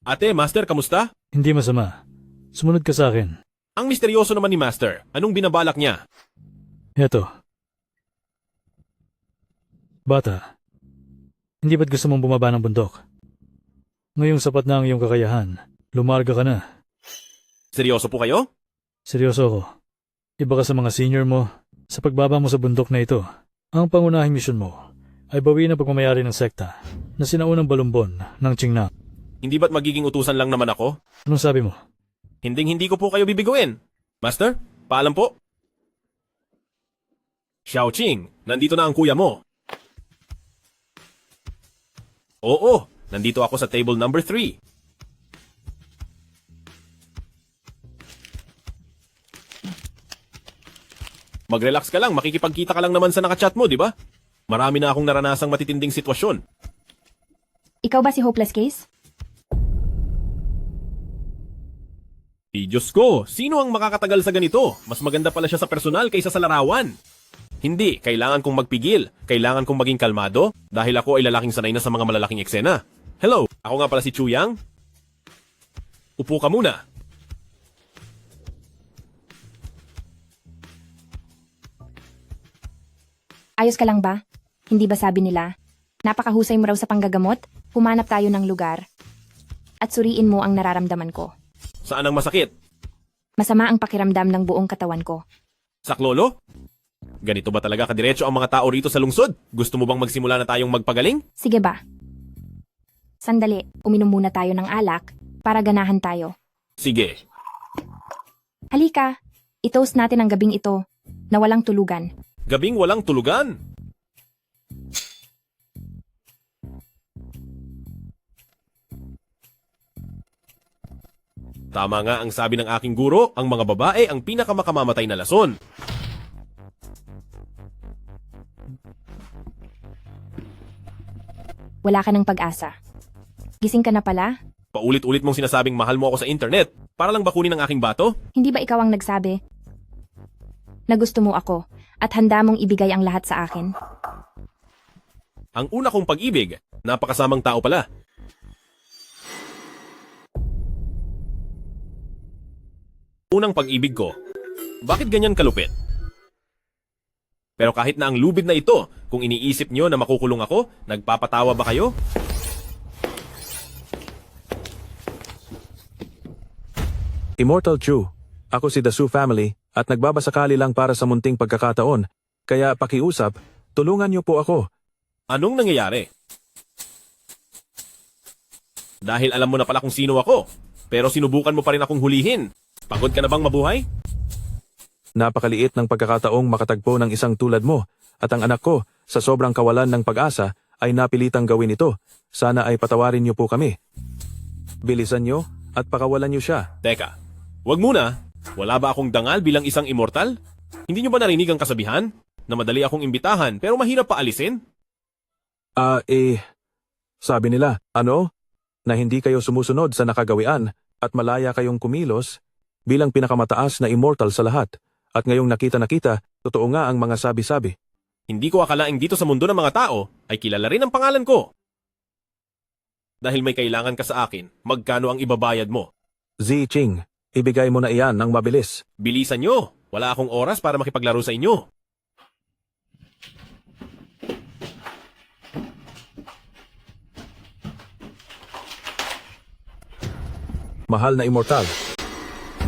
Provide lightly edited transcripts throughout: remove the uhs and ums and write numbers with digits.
Ate, Master, kamusta? Hindi masama. Sumunod ka sa akin. Ang misteryoso naman ni Master. Anong binabalak niya? Eto. Bata, hindi ba't gusto mong bumaba ng bundok? Ngayong sapat na ang iyong kakayahan, lumarga ka na. Seryoso po kayo? Seryoso ako. Iba ka sa mga senior mo sa pagbaba mo sa bundok na ito. Ang pangunahing misyon mo ay bawiin ang pagmamayari ng sekta na sinaunang balumbon ng Qingna. Hindi ba't magiging utusan lang naman ako? Anong sabi mo? Hinding-hindi ko po kayo bibiguin. Master, paalam po. Xiaoqing, nandito na ang kuya mo. Oo, nandito ako sa table number 3. Mag-relax ka lang, makikipagkita ka lang naman sa nakachat mo, di ba? Marami na akong naranasang matitinding sitwasyon. Ikaw ba si Hopeless Case? Diyos ko, sino ang makakatagal sa ganito? Mas maganda pala siya sa personal kaysa sa larawan. Hindi, kailangan kong magpigil. Kailangan kong maging kalmado dahil ako ay lalaking sanay na sa mga malalaking eksena. Hello, ako nga pala si Chuyang. Upo ka muna. Ayos ka lang ba? Hindi ba sabi nila? Napakahusay mo raw sa panggagamot, humanap tayo ng lugar. At suriin mo ang nararamdaman ko. Saan ang masakit? Masama ang pakiramdam ng buong katawan ko. Saklolo? Ganito ba talaga kadiretso ang mga tao rito sa lungsod? Gusto mo bang magsimula na tayong magpagaling? Sige ba? Sandali, uminom muna tayo ng alak para ganahan tayo. Sige. Halika, i-toast natin ang gabing ito na walang tulugan. Gabing walang tulugan. Tama nga ang sabi ng aking guro, ang mga babae ang pinakamakamamatay na lason. Wala ka ng pag-asa. Gising ka na pala? Paulit-ulit mong sinasabing mahal mo ako sa internet. Para lang bakunin ang aking bato? Hindi ba ikaw ang nagsabi na gusto mo ako at handa mong ibigay ang lahat sa akin? Ang una kong pag-ibig, napakasamang tao pala. Unang pag-ibig ko, bakit ganyan kalupit? Pero kahit na ang lubid na ito, kung iniisip nyo na makukulong ako, nagpapatawa ba kayo? Immortal Chu, ako si The Su Family at nagbabasakali lang para sa munting pagkakataon, kaya pakiusap, tulungan niyo po ako. Anong nangyayari? Dahil alam mo na pala kung sino ako, pero sinubukan mo pa rin akong hulihin. Pagod ka na bang mabuhay? Napakaliit ng pagkakataong makatagpo ng isang tulad mo at ang anak ko, sa sobrang kawalan ng pag-asa, ay napilitang gawin ito. Sana ay patawarin niyo po kami. Bilisan niyo at pakawalan niyo siya. Teka, wag muna. Wala ba akong dangal bilang isang immortal? Hindi nyo ba narinig ang kasabihan? Na madali akong imbitahan pero mahirap pa alisin? Sabi nila, ano? Na hindi kayo sumusunod sa nakagawian at malaya kayong kumilos bilang pinakamataas na immortal sa lahat. At ngayong nakita, totoo nga ang mga sabi-sabi. Hindi ko akalaing dito sa mundo ng mga tao ay kilala rin ang pangalan ko. Dahil may kailangan ka sa akin, magkano ang ibabayad mo? Ziching, ibigay mo na iyan ng mabilis. Bilisan nyo! Wala akong oras para makipaglaro sa inyo. Mahal na immortal.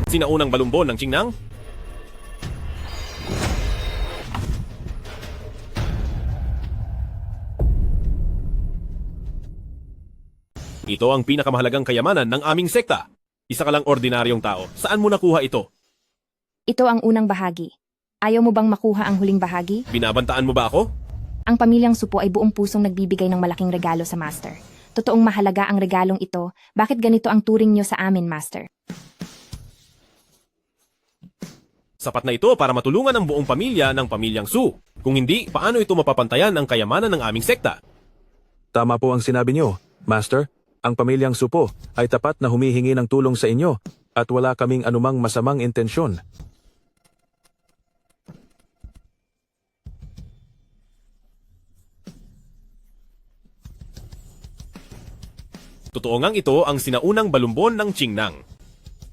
Sinaunang balumbon ng Qingnan? Ito ang pinakamahalagang kayamanan ng aming sekta. Isa ka lang ordinaryong tao. Saan mo nakuha ito? Ito ang unang bahagi. Ayaw mo bang makuha ang huling bahagi? Binabantaan mo ba ako? Ang pamilyang Supo ay buong pusong nagbibigay ng malaking regalo sa Master. Totoong mahalaga ang regalong ito. Bakit ganito ang turing nyo sa amin, Master? Sapat na ito para matulungan ang buong pamilya ng pamilyang Su. Kung hindi, paano ito mapapantayan ang kayamanan ng aming sekta? Tama po ang sinabi niyo, Master. Ang pamilyang Supo ay tapat na humihingi ng tulong sa inyo at wala kaming anumang masamang intensyon. Totoo ngang ito ang sinaunang balumbon ng Qingnang.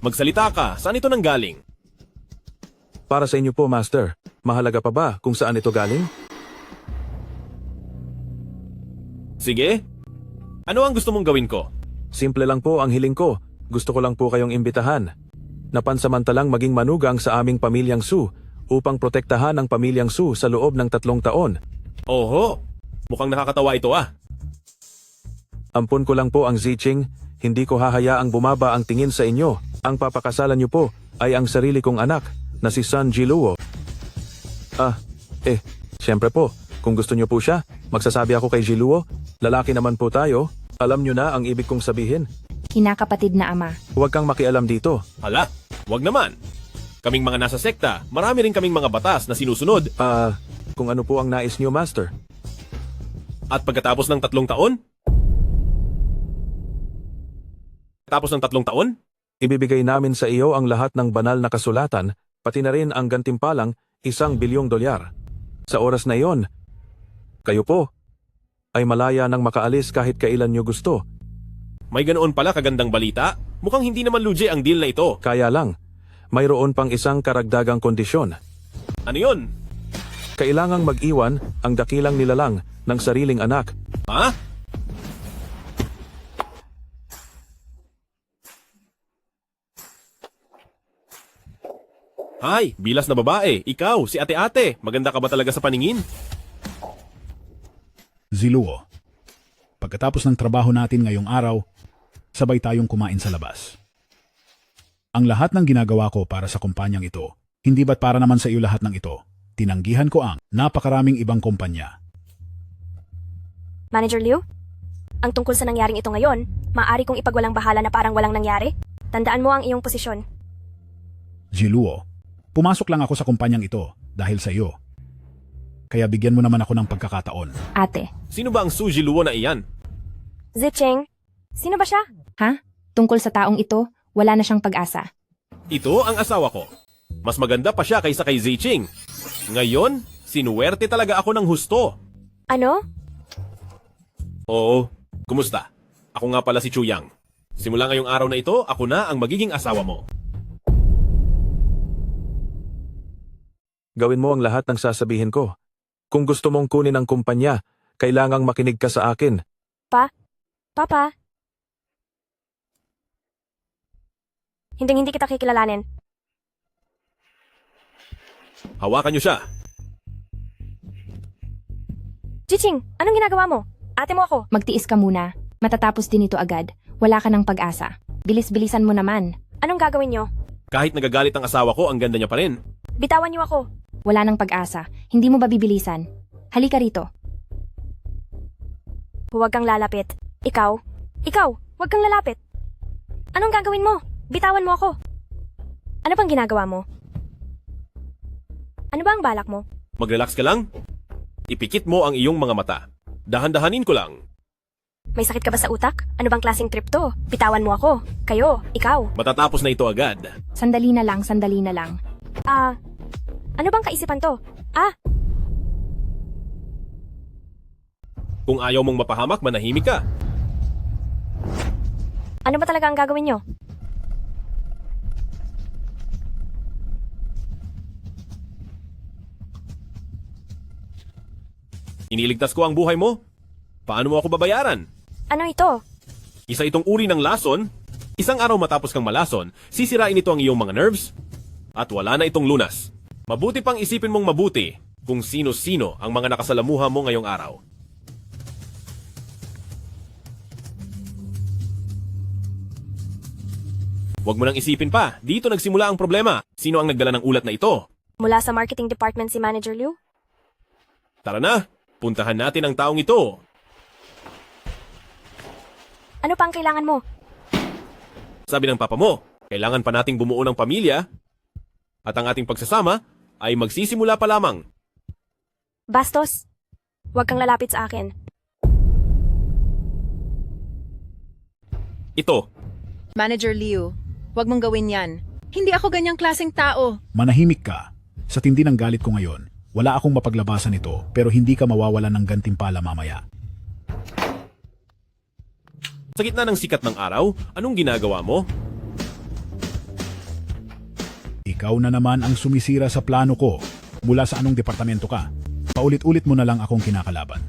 Magsalita ka, saan ito nanggaling? Para sa inyo po, Master. Mahalaga pa ba kung saan ito galing? Sige. Ano ang gusto mong gawin ko? Simple lang po ang hiling ko. Gusto ko lang po kayong imbitahan. Napansamantalang maging manugang sa aming pamilyang Su upang protektahan ang pamilyang Su sa loob ng 3 taon. Oho, mukhang nakakatawa ito ah. Ampun ko lang po ang Ziching, hindi ko hahayaang bumaba ang tingin sa inyo. Ang papakasalan niyo po ay ang sarili kong anak na si Sun Jiluo. Siyempre po, kung gusto niyo po siya, magsasabi ako kay Jiluo. Lalaki naman po tayo, alam niyo na ang ibig kong sabihin. Kinakapatid na ama. Huwag kang makialam dito. Hala, wag naman. Kaming mga nasa sekta, marami rin kaming mga batas na sinusunod. Kung ano po ang nais niyo, Master. At pagkatapos ng 3 taon? Tapos ng 3 taon? Ibibigay namin sa iyo ang lahat ng banal na kasulatan, pati na rin ang gantimpalang $1 bilyong. Sa oras na iyon, kayo po ay malaya nang makaalis kahit kailan niyo gusto. May ganoon pala kagandang balita? Mukhang hindi naman lugi ang deal na ito. Kaya lang, mayroon pang isang karagdagang kondisyon. Ano yun? Kailangang mag-iwan ang dakilang nilalang ng sariling anak. Ha? Hay, bilas na babae. Ikaw, si ate-ate. Maganda ka ba talaga sa paningin? Ziluo, pagkatapos ng trabaho natin ngayong araw, sabay tayong kumain sa labas. Ang lahat ng ginagawa ko para sa kumpanyang ito, hindi ba't para naman sa iyo lahat ng ito? Tinanggihan ko ang napakaraming ibang kumpanya. Manager Liu? Ang tungkol sa nangyaring ito ngayon, maaari kong ipagwalang bahala na parang walang nangyari? Tandaan mo ang iyong posisyon. Ziluo, pumasok lang ako sa kumpanyang ito dahil sa iyo. Kaya bigyan mo naman ako ng pagkakataon. Ate. Sino ba ang Suji Luo na iyan? Zicheng, sino ba siya? Ha? Tungkol sa taong ito, wala na siyang pag-asa. Ito ang asawa ko. Mas maganda pa siya kaysa kay Ziching. Ngayon, sinuwerte talaga ako ng husto. Ano? Oo, kumusta? Ako nga pala si Chuyang. Simula ngayong araw na ito, ako na ang magiging asawa mo. Gawin mo ang lahat ng sasabihin ko. Kung gusto mong kunin ang kumpanya, kailangang makinig ka sa akin. Papa? Hindi kita kikilalanin. Hawakan niyo siya. Zicheng, anong ginagawa mo? Ate mo ako. Magtiis ka muna. Matatapos din ito agad. Wala ka ng pag-asa. Bilis-bilisan mo naman. Anong gagawin niyo? Kahit nagagalit ang asawa ko, ang ganda niya pa rin. Bitawan niyo ako. Wala ng pag-asa. Hindi mo ba bibilisan? Halika rito. Huwag kang lalapit. Ikaw, huwag kang lalapit. Anong gagawin mo? Bitawan mo ako. Ano bang ginagawa mo? Ano ba ang balak mo? Mag-relax ka lang. Ipikit mo ang iyong mga mata. Dahan-dahanin ko lang. May sakit ka ba sa utak? Ano bang klaseng trip to? Bitawan mo ako. Kayo, ikaw. Matatapos na ito agad. Sandali na lang, sandali na lang. Ano bang kaisipan to? Kung ayaw mong mapahamak, manahimik ka. Ano ba talaga ang gagawin nyo? Iniligtas ko ang buhay mo. Paano mo ako babayaran? Ano ito? Isa itong uri ng lason. Isang araw matapos kang malason, sisirain ito ang iyong mga nerves. At wala na itong lunas. Mabuti pang isipin mong mabuti kung sino-sino ang mga nakasalamuha mo ngayong araw. Huwag mo nang isipin pa. Dito nagsimula ang problema. Sino ang nagdala ng ulat na ito? Mula sa marketing department si Manager Liu? Tara na. Puntahan natin ang taong ito. Ano pa ang kailangan mo? Sabi ng papa mo, kailangan pa nating bumuo ng pamilya at ang ating pagsasama ay magsisimula pa lamang. Bastos, huwag kang lalapit sa akin. Ito, Manager Liu, huwag mong gawin yan. Hindi ako ganyang klaseng tao. Manahimik ka. Sa tindi ng galit ko ngayon, wala akong mapaglabasan nito pero hindi ka mawawalan ng gantimpala mamaya. Sa gitna ng sikat ng araw, anong ginagawa mo? Ikaw na naman ang sumisira sa plano ko. Mula sa anong departamento ka? Paulit-ulit mo na lang akong kinakalaban.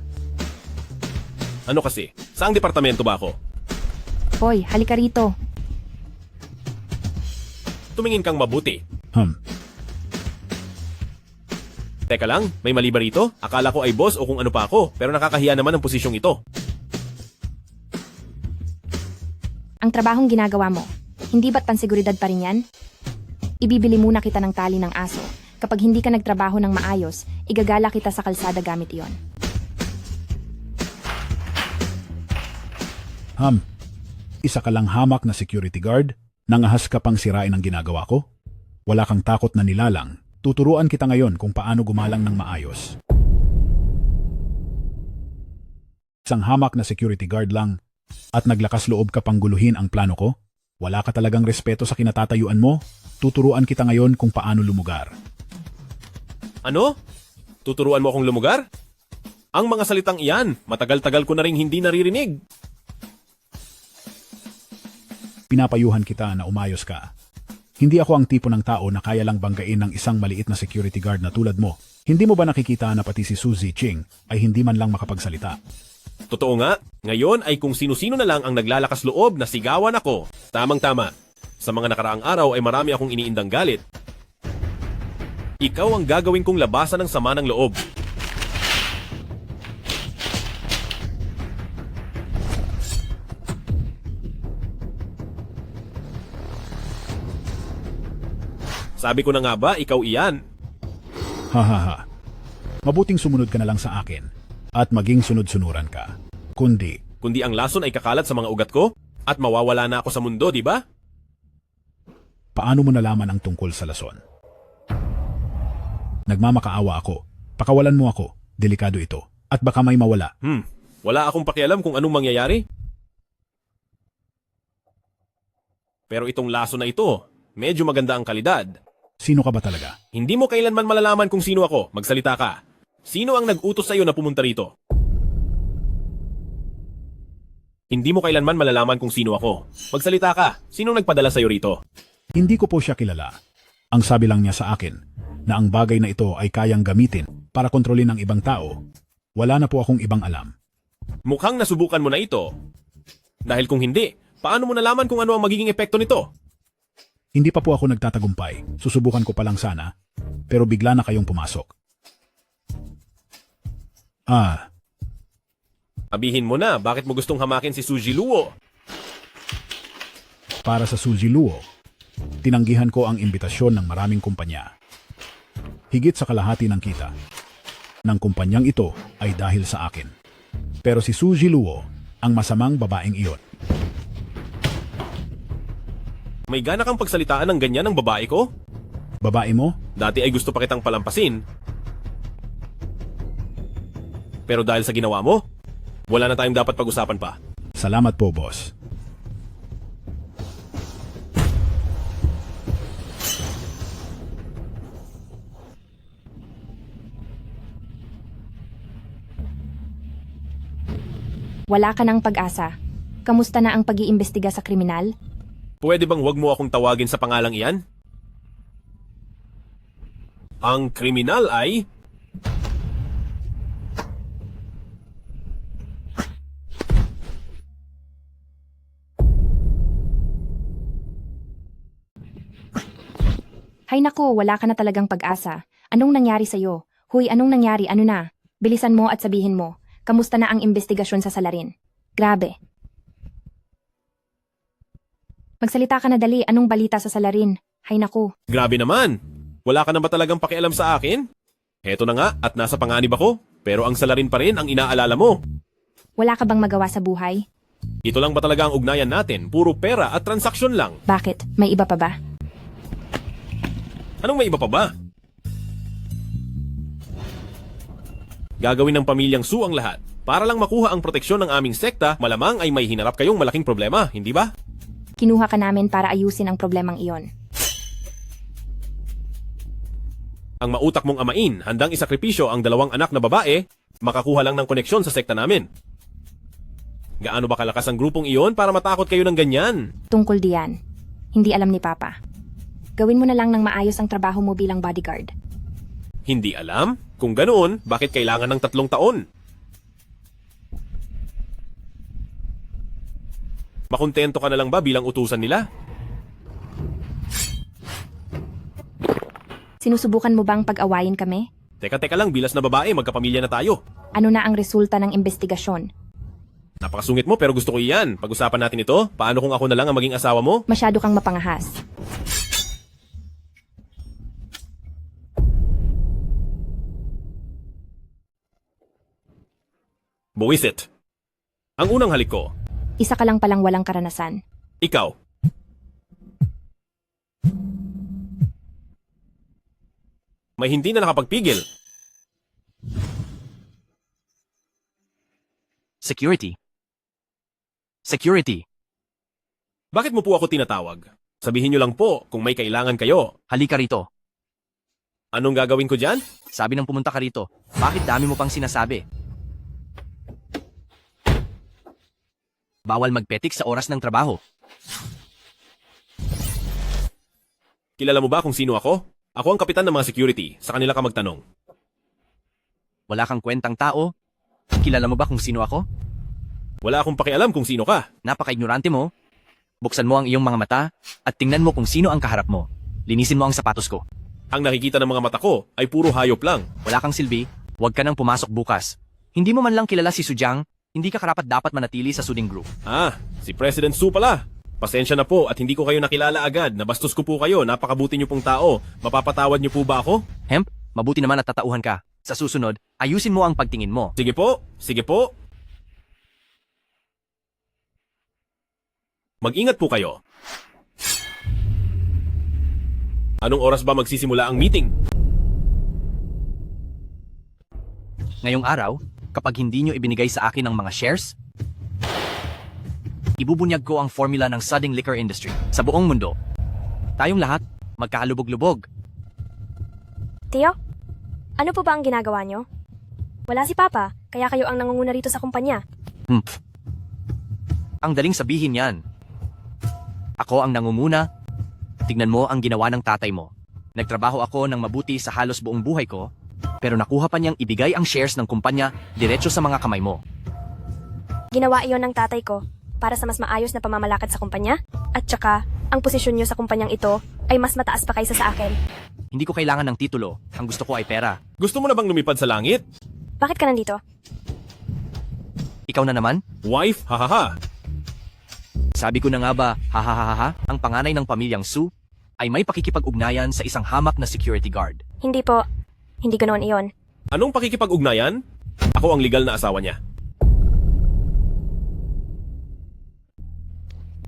Ano kasi? Saang departamento ba ako? Hoy, halika rito. Tumingin kang mabuti. Teka lang, may mali ba rito? Akala ko ay boss o kung ano pa ako, pero nakakahiya naman ang posisyong ito. Ang trabahong ginagawa mo, hindi ba't pansiguridad pa rin yan? Ibibili muna kita ng tali ng aso. Kapag hindi ka nagtrabaho ng maayos, igagala kita sa kalsada gamit iyon. Isa ka lang hamak na security guard? Nangahas ka pang sirain ang ginagawa ko? Wala kang takot na nilalang. Tuturuan kita ngayon kung paano gumalang ng maayos. Isang hamak na security guard lang at naglakas loob ka pang guluhin ang plano ko? Wala ka talagang respeto sa kinatatayuan mo? Tuturuan kita ngayon kung paano lumugar. Ano? Tuturuan mo akong lumugar? Ang mga salitang iyan, matagal-tagal ko na rin hindi naririnig. Pinapayuhan kita na umayos ka. Hindi ako ang tipo ng tao na kaya lang banggain ng isang maliit na security guard na tulad mo. Hindi mo ba nakikita na pati si Suzy Ching ay hindi man lang makapagsalita? Totoo nga, ngayon ay kung sino-sino na lang ang naglalakas loob na sigawan ako. Tamang-tama. Sa mga nakaraang araw ay marami akong iniindang galit. Ikaw ang gagawin kong labasan ng sama ng loob. Sabi ko na nga ba, ikaw iyan. Hahaha. Mabuting sumunod ka na lang sa akin at maging sunod-sunuran ka. Kundi ang lason ay kakalat sa mga ugat ko at mawawala na ako sa mundo, di ba? Paano mo nalaman ang tungkol sa lason? Nagmamakaawa ako. Pakawalan mo ako. Delikado ito. At baka may mawala. Wala akong pakialam kung anong mangyayari. Pero itong laso na ito, medyo maganda ang kalidad. Sino ka ba talaga? Hindi mo kailanman malalaman kung sino ako. Magsalita ka. Sino ang nag-utos sa'yo na pumunta rito? Hindi mo kailanman malalaman kung sino ako. Magsalita ka. Sinong nagpadala sa'yo rito? Hindi ko po siya kilala. Ang sabi lang niya sa akin na ang bagay na ito ay kayang gamitin para kontrolin ang ibang tao. Wala na po akong ibang alam. Mukhang nasubukan mo na ito. Dahil kung hindi, paano mo nalaman kung ano ang magiging epekto nito? Hindi pa po ako nagtatagumpay. Susubukan ko pa lang sana. Pero bigla na kayong pumasok. Sabihin mo na, bakit mo gustong hamakin si Suzy Luo? Para sa Suzy Luo, tinanggihan ko ang imbitasyon ng maraming kumpanya. Higit sa kalahati ng kita ng kumpanyang ito ay dahil sa akin. Pero si Suzy Luo, ang masamang babaeng iyon. May gana kang pagsalitaan ng ganyan ng babae ko? Babae mo? Dati ay gusto pa kitang palampasin. Pero dahil sa ginawa mo, wala na tayong dapat pag-usapan pa. Salamat po, boss. Wala ka ng pag-asa. Kamusta na ang pag-iimbestiga sa kriminal? Pwede bang wag mo akong tawagin sa pangalang iyan? Ang kriminal ay... Hay nako, wala ka na talagang pag-asa. Anong nangyari sa'yo? Huy, anong nangyari? Ano na? Bilisan mo at sabihin mo. Kamusta na ang investigasyon sa salarin? Grabe. Magsalita ka na dali. Anong balita sa salarin? Hay nako. Grabe naman! Wala ka na ba talagang pakialam sa akin? Heto na nga at nasa panganib ako. Pero ang salarin pa rin ang inaalala mo. Wala ka bang magawa sa buhay? Ito lang ba talaga ang ugnayan natin? Puro pera at transaksyon lang. Bakit? May iba pa ba? Anong may iba pa ba? Gagawin ng pamilyang Su ang lahat. Para lang makuha ang proteksyon ng aming sekta, malamang ay may hinarap kayong malaking problema, hindi ba? Kinuha ka namin para ayusin ang problemang iyon. Ang mautak mong amain, handang isakripisyo ang 2 anak na babae, makakuha lang ng koneksyon sa sekta namin. Gaano ba kalakas ang grupong iyon para matakot kayo ng ganyan? Tungkol diyan. Hindi alam ni Papa. Gawin mo na lang ng maayos ang trabaho mo bilang bodyguard. Hindi alam? Kung ganoon, bakit kailangan ng 3 taon? Makontento ka na lang ba bilang utusan nila? Sinusubukan mo bang pag-awayin kami? Teka lang, bilas na babae, magkapamilya na tayo. Ano na ang resulta ng investigasyon? Napakasungit mo pero gusto ko iyan. Pag-usapan natin ito. Paano kung ako na lang ang maging asawa mo? Masyado kang mapangahas. Buwisit. Ang unang halik ko, Isa ka lang palang walang karanasan. ikaw. May hindi na nakapagpigil. Security. Security. Bakit mo po ako tinatawag? Sabihin niyo lang po kung may kailangan kayo. Halika rito. Anong gagawin ko dyan? Sabi ng pumunta ka rito. Bakit dami mo pang sinasabi? Bawal magpetik sa oras ng trabaho. Kilala mo ba kung sino ako? Ako ang kapitan ng mga security. Sa kanila ka magtanong. Wala kang kwentang tao. Kilala mo ba kung sino ako? Wala akong pakialam kung sino ka. Napaka-ignorante mo. Buksan mo ang iyong mga mata at tingnan mo kung sino ang kaharap mo. Linisin mo ang sapatos ko. Ang nakikita ng mga mata ko ay puro hayop lang. Wala kang silbi. Huwag ka nang pumasok bukas. Hindi mo man lang kilala si Sujang. Hindi ka karapat dapat manatili sa Suding Group. Ah, si President Su pala. Pasensya na po at hindi ko kayo nakilala agad. Nabastos ko po kayo. Napakabuti niyo pong tao. Mapapatawad niyo po ba ako? Hemp, mabuti naman at tatauhan ka. Sa susunod, ayusin mo ang pagtingin mo. Sige po. Sige po. Mag-ingat po kayo. Anong oras ba magsisimula ang meeting? Ngayong araw, kapag hindi nyo ibinigay sa akin ang mga shares, ibubunyag ko ang formula ng Suding Liquor Industry sa buong mundo. Tayong lahat, magkahalubog-lubog. Tio, ano po ba ang ginagawa nyo? Wala si Papa, kaya kayo ang nangunguna rito sa kumpanya. Ang daling sabihin yan. Ako ang nangunguna. Tignan mo ang ginawa ng tatay mo. Nagtrabaho ako ng mabuti sa halos buong buhay ko, pero nakuha pa niyang ibigay ang shares ng kumpanya diretso sa mga kamay mo. Ginawa iyon ng tatay ko para sa mas maayos na pamamalakad sa kumpanya, at saka, ang posisyon nyo sa kumpanyang ito ay mas mataas pa kaysa sa akin. Hindi ko kailangan ng titulo. Ang gusto ko ay pera. Gusto mo na bang lumipad sa langit? Bakit ka nandito? Ikaw na naman? Wife, hahaha. Sabi ko na nga ba, hahaha, ang panganay ng pamilyang Su ay may pakikipag-ugnayan sa isang hamak na security guard. Hindi po. Hindi ganoon iyon. Anong pakikipag-ugnayan? Ako ang legal na asawa niya.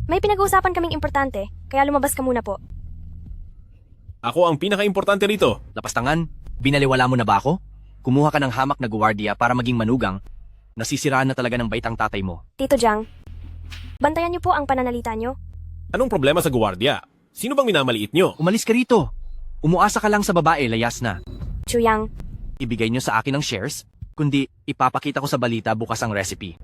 May pinag-uusapan kaming importante, kaya lumabas ka muna po. Ako ang pinaka-importante rito. Lapastangan, binaliwala mo na ba ako? Kumuha ka ng hamak na guwardiya para maging manugang. Nasisiraan na talaga ng baitang tatay mo. Tito Jang, bantayan niyo po ang pananalita niyo. Anong problema sa gwardiya? Sino bang minamaliit nyo? Umalis ka rito. Umuasa ka lang sa babae, layas na. Chuyang, Ibigay nyo sa akin ang shares, kundi ipapakita ko sa balita bukas ang recipe.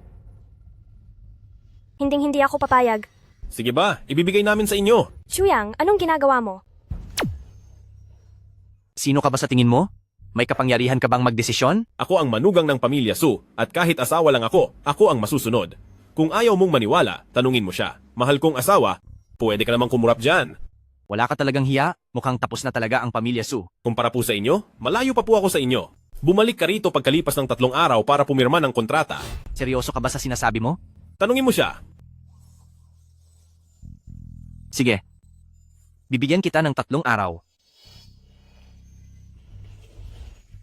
hinding-hindi ako papayag. Sige ba, ibibigay namin sa inyo. Chuyang, anong ginagawa mo? Sino ka ba sa tingin mo? May kapangyarihan ka bang magdesisyon? Ako ang manugang ng pamilya Su, at kahit asawa lang ako ang masusunod. Kung ayaw mong maniwala, tanungin mo siya. Mahal kong asawa, pwede ka namang kumurap dyan. Wala ka talagang hiya? Mukhang tapos na talaga ang pamilya Su. Kumpara po sa inyo, malayo pa po ako sa inyo. Bumalik ka rito pagkalipas ng 3 araw para pumirma ng kontrata. Seryoso ka ba sa sinasabi mo? Tanungin mo siya. Sige. Bibigyan kita ng 3 araw.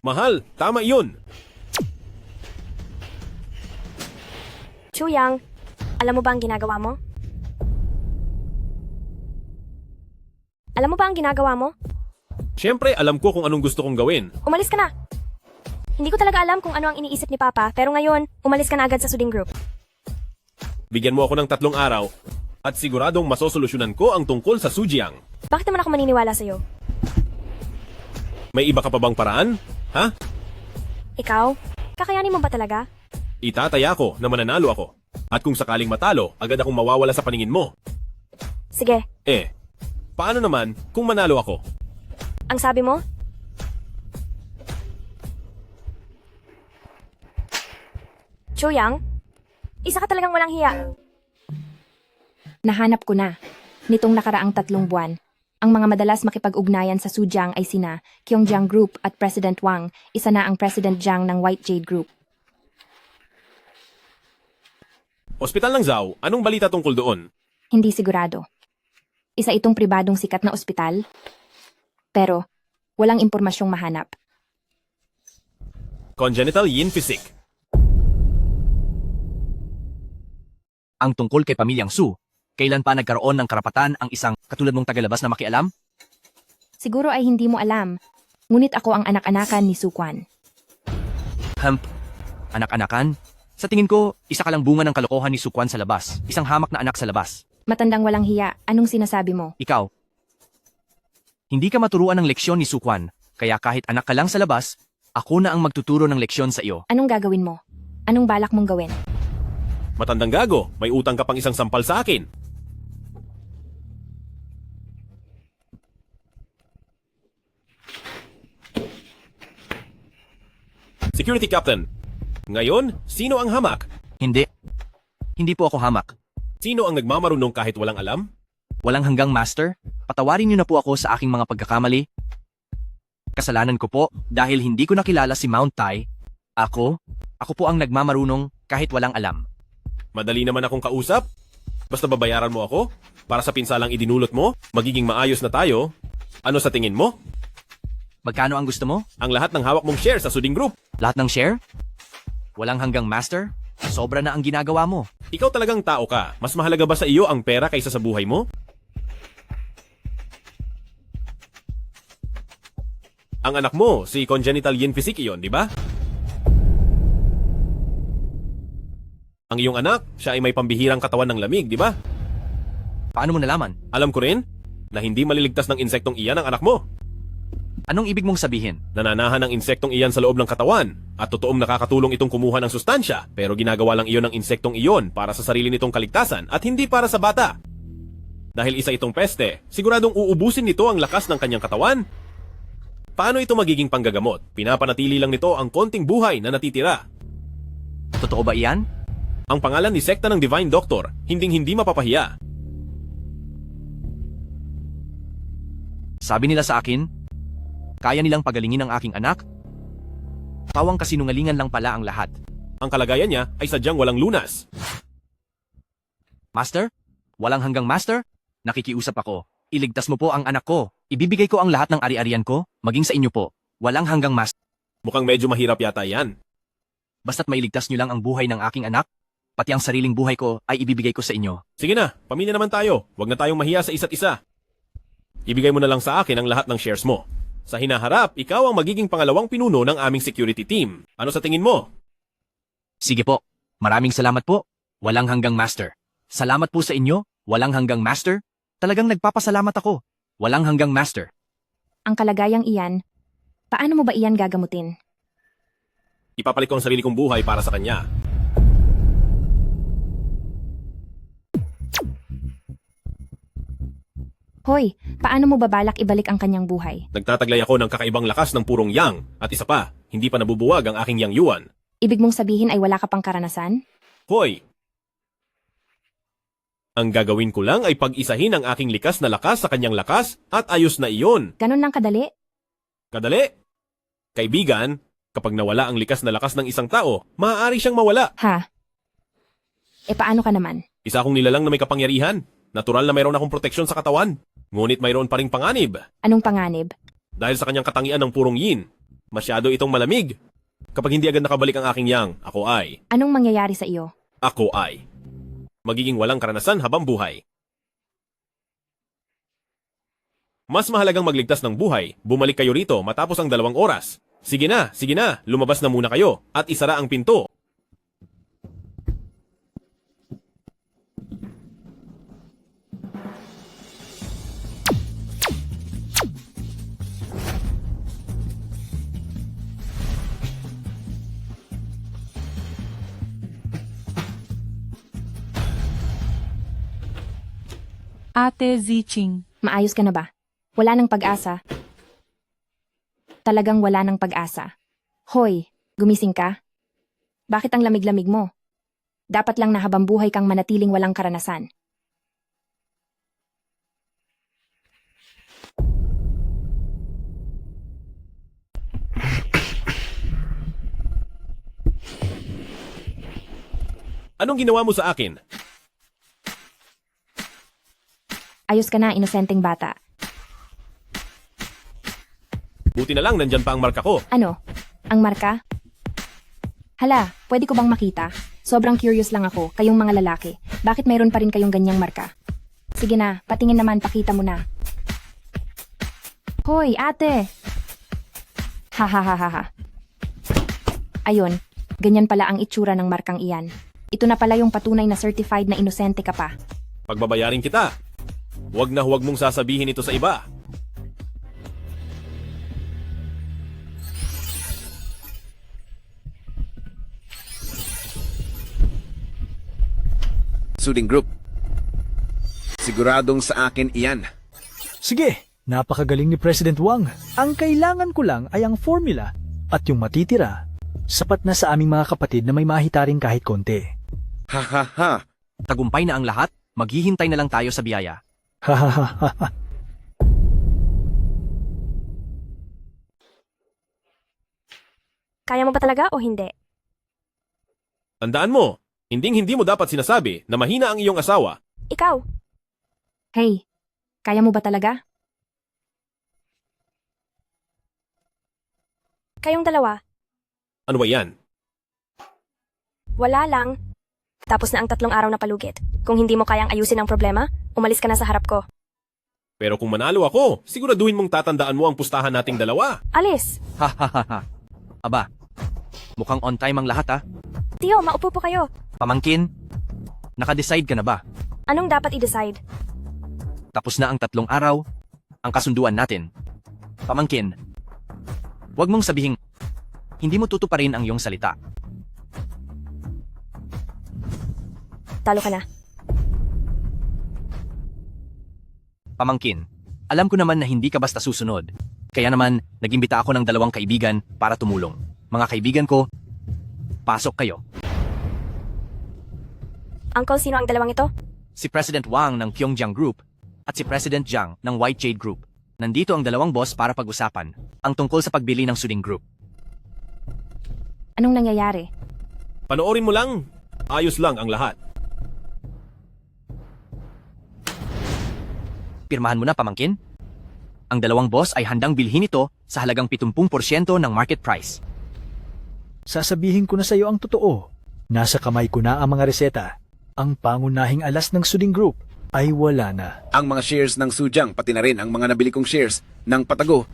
Mahal, tama iyon. Chuyang, alam mo ba ang ginagawa mo? Alam mo ba ang ginagawa mo? Siyempre, alam ko kung anong gusto kong gawin. Umalis ka na. Hindi ko talaga alam kung ano ang iniisip ni Papa, pero ngayon, umalis ka na agad sa Suding Group. Bigyan mo ako ng 3 araw, at siguradong masosolusyonan ko ang tungkol sa Sujiang. Bakit naman ako maniniwala sa'yo? May iba ka pa bang paraan? Ha? Ikaw? Kakayanin mo ba talaga? Itataya ko na mananalo ako. At kung sakaling matalo, agad akong mawawala sa paningin mo. Sige, Paano naman kung manalo ako? ang sabi mo? Chuyang, isa ka talagang walang hiya. Nahanap ko na. Nitong nakaraang 3 buwan, ang mga madalas makipag-ugnayan sa Sujiang ay sina Kyungjiang Group at President Wang, isa na ang President Jiang ng White Jade Group. Ospital ng Zhao, anong balita tungkol doon? Hindi sigurado. Isa itong pribadong sikat na ospital. Pero, walang impormasyong mahanap. Congenital yin physique. Ang tungkol kay Pamilyang Su, kailan pa nagkaroon ng karapatan ang isang katulad mong tagalabas na makialam? Siguro ay hindi mo alam, ngunit ako ang anak-anakan ni Su Quan. Anak-anakan? Sa tingin ko, isa ka lang bunga ng kalokohan ni Su Quan sa labas. Isang hamak na anak sa labas. Matandang walang hiya, anong sinasabi mo? Ikaw, hindi ka maturuan ng leksyon ni Su Quan, kaya kahit anak ka lang sa labas, ako na ang magtuturo ng leksyon sa iyo. Anong gagawin mo? Anong balak mong gawin? Matandang gago, may utang ka pang isang sampal sa akin. Security Captain, ngayon, sino ang hamak? Hindi. Hindi po ako hamak. Sino ang nagmamarunong kahit walang alam? Walang hanggang master. Patawarin niyo na po ako sa aking mga pagkakamali. Kasalanan ko po dahil hindi ko nakilala si Mount Tai. Ako po ang nagmamarunong kahit walang alam. Madali naman akong kausap. Basta babayaran mo ako para sa pinsalang idinulot mo, magiging maayos na tayo. Ano sa tingin mo? Magkano ang gusto mo? Ang lahat ng hawak mong share sa Suding Group. Lahat ng share? Walang hanggang master? Sobra na ang ginagawa mo. Ikaw talagang tao ka. Mas mahalaga ba sa iyo ang pera kaysa sa buhay mo? Ang anak mo, si Congenital Yin Physique iyon, di ba? Ang iyong anak, siya ay may pambihirang katawan ng lamig, di ba? Paano mo nalaman? Alam ko rin na hindi maliligtas ng insektong iyan ang anak mo. Anong ibig mong sabihin? Nananahan ng insektong iyan sa loob ng katawan at totoong nakakatulong itong kumuha ng sustansya pero ginagawa lang iyon ng insektong iyon para sa sarili nitong kaligtasan at hindi para sa bata. Dahil isa itong peste, siguradong uubusin nito ang lakas ng kanyang katawan. Paano ito magiging panggagamot? Pinapanatili lang nito ang konting buhay na natitira. Totoo ba iyan? Ang pangalan ni sekta ng Divine Doctor, hinding-hindi mapapahiya. Sabi nila sa akin, kaya nilang pagalingin ang aking anak? Pawang kasinungalingan lang pala ang lahat. Ang kalagayan niya ay sadyang walang lunas. Master? Walang hanggang master? Nakikiusap ako. Iligtas mo po ang anak ko. Ibibigay ko ang lahat ng ari-arian ko, maging sa inyo po. Walang hanggang master. Mukhang medyo mahirap yata yan. Basta't mailigtas nyo lang ang buhay ng aking anak, pati ang sariling buhay ko ay ibibigay ko sa inyo. Sige na, pamilya naman tayo. Huwag na tayong mahiya sa isa't isa. Ibigay mo na lang sa akin ang lahat ng shares mo. Sa hinaharap, ikaw ang magiging pangalawang pinuno ng aming security team. Ano sa tingin mo? Sige po. Maraming salamat po. Walang hanggang master. Salamat po sa inyo. Walang hanggang master. Talagang nagpapasalamat ako. Walang hanggang master. Ang kalagayang iyan, paano mo ba iyan gagamutin? Ipapalit ko ang sarili kong buhay para sa kanya. Hoy, paano mo babalak ibalik ang kanyang buhay? Nagtataglay ako ng kakaibang lakas ng purong yang. At isa pa, hindi pa nabubuwag ang aking yang yuan. Ibig mong sabihin ay wala ka pang karanasan? Hoy! Ang gagawin ko lang ay pag-isahin ang aking likas na lakas sa kanyang lakas at ayos na iyon. Ganon lang kadali? Kadali! Kaibigan, kapag nawala ang likas na lakas ng isang tao, maaari siyang mawala. Ha? E paano ka naman? Isa akong nilalang na may kapangyarihan. Natural na mayroon akong proteksyon sa katawan. Ngunit mayroon pa ring panganib. Anong panganib? Dahil sa kanyang katangian ng purong yin, masyado itong malamig. Kapag hindi agad nakabalik ang aking yang, ako ay magiging walang karanasan habang buhay. Mas mahalagang magligtas ng buhay, bumalik kayo rito matapos ang 2 oras. Sige na, lumabas na muna kayo at isara ang pinto. Ate Ziching. Maayos ka na ba? Wala nang pag-asa. Talagang wala nang pag-asa. Hoy, gumising ka? Bakit ang lamig-lamig mo? Dapat lang na habang buhay kang manatiling walang karanasan. Anong ginawa mo sa akin? Ayos ka na, inosenteng bata. Buti na lang nandyan pa ang marka ko. Ano? Ang marka? Hala, pwede ko bang makita? Sobrang curious lang ako, kayong mga lalaki. Bakit mayroon pa rin kayong ganyang marka? Sige na, patingin naman, pakita mo na. Hoy, ate! Ha. Ayun, ganyan pala ang itsura ng markang iyan. Ito na pala yung patunay na certified na inosente ka pa. Pagbabayarin kita. Huwag na huwag mong sasabihin ito sa iba. Suding Group. Siguradong sa akin iyan. Sige, napakagaling ni President Wang. Ang kailangan ko lang ay ang formula at yung matitira. Sapat na sa aming mga kapatid na may mahita rin kahit konti. Ha ha ha. Tagumpay na ang lahat, maghihintay na lang tayo sa biyaya. Hahaha. Kaya mo ba talaga o hindi? Tandaan mo, hindi mo dapat sinasabi na mahina ang iyong asawa. Ikaw, Hey, kaya mo ba talaga? kayong dalawa, Ano ba yan? wala lang. Tapos na ang 3 araw na palugit. Kung hindi mo kayang ayusin ang problema, umalis ka na sa harap ko. Pero kung manalo ako, siguraduhin mong tatandaan mo ang pustahan nating dalawa. Alis! Ha ha ha ha. Aba, mukhang on time ang lahat ha. Tio, maupo po kayo. Pamangkin, nakadecide ka na ba? Anong dapat i-decide? Tapos na ang 3 araw, ang kasunduan natin. Pamangkin, huwag mong sabihing, hindi mo tutuparin ang iyong salita. Talo ka na. Pamangkin, alam ko naman na hindi ka basta susunod. Kaya naman, nag-imbita ako ng 2 kaibigan para tumulong. Mga kaibigan ko, pasok kayo. Uncle, sino ang 2 ito? Si President Wang ng Pyongyang Group at si President Jiang ng White Jade Group. Nandito ang 2 boss para pag-usapan ang tungkol sa pagbili ng Suding Group. Anong nangyayari? Panoorin mo lang, ayos lang ang lahat. Pirmahan mo na, pamangkin. Ang 2 boss ay handang bilhin ito sa halagang 70% ng market price. Sasabihin ko na sa iyo ang totoo. Nasa kamay ko na ang mga reseta. Ang pangunahing alas ng Suding Group ay wala na. Ang mga shares ng Sujang, pati na rin ang mga nabili kong shares ng Patago,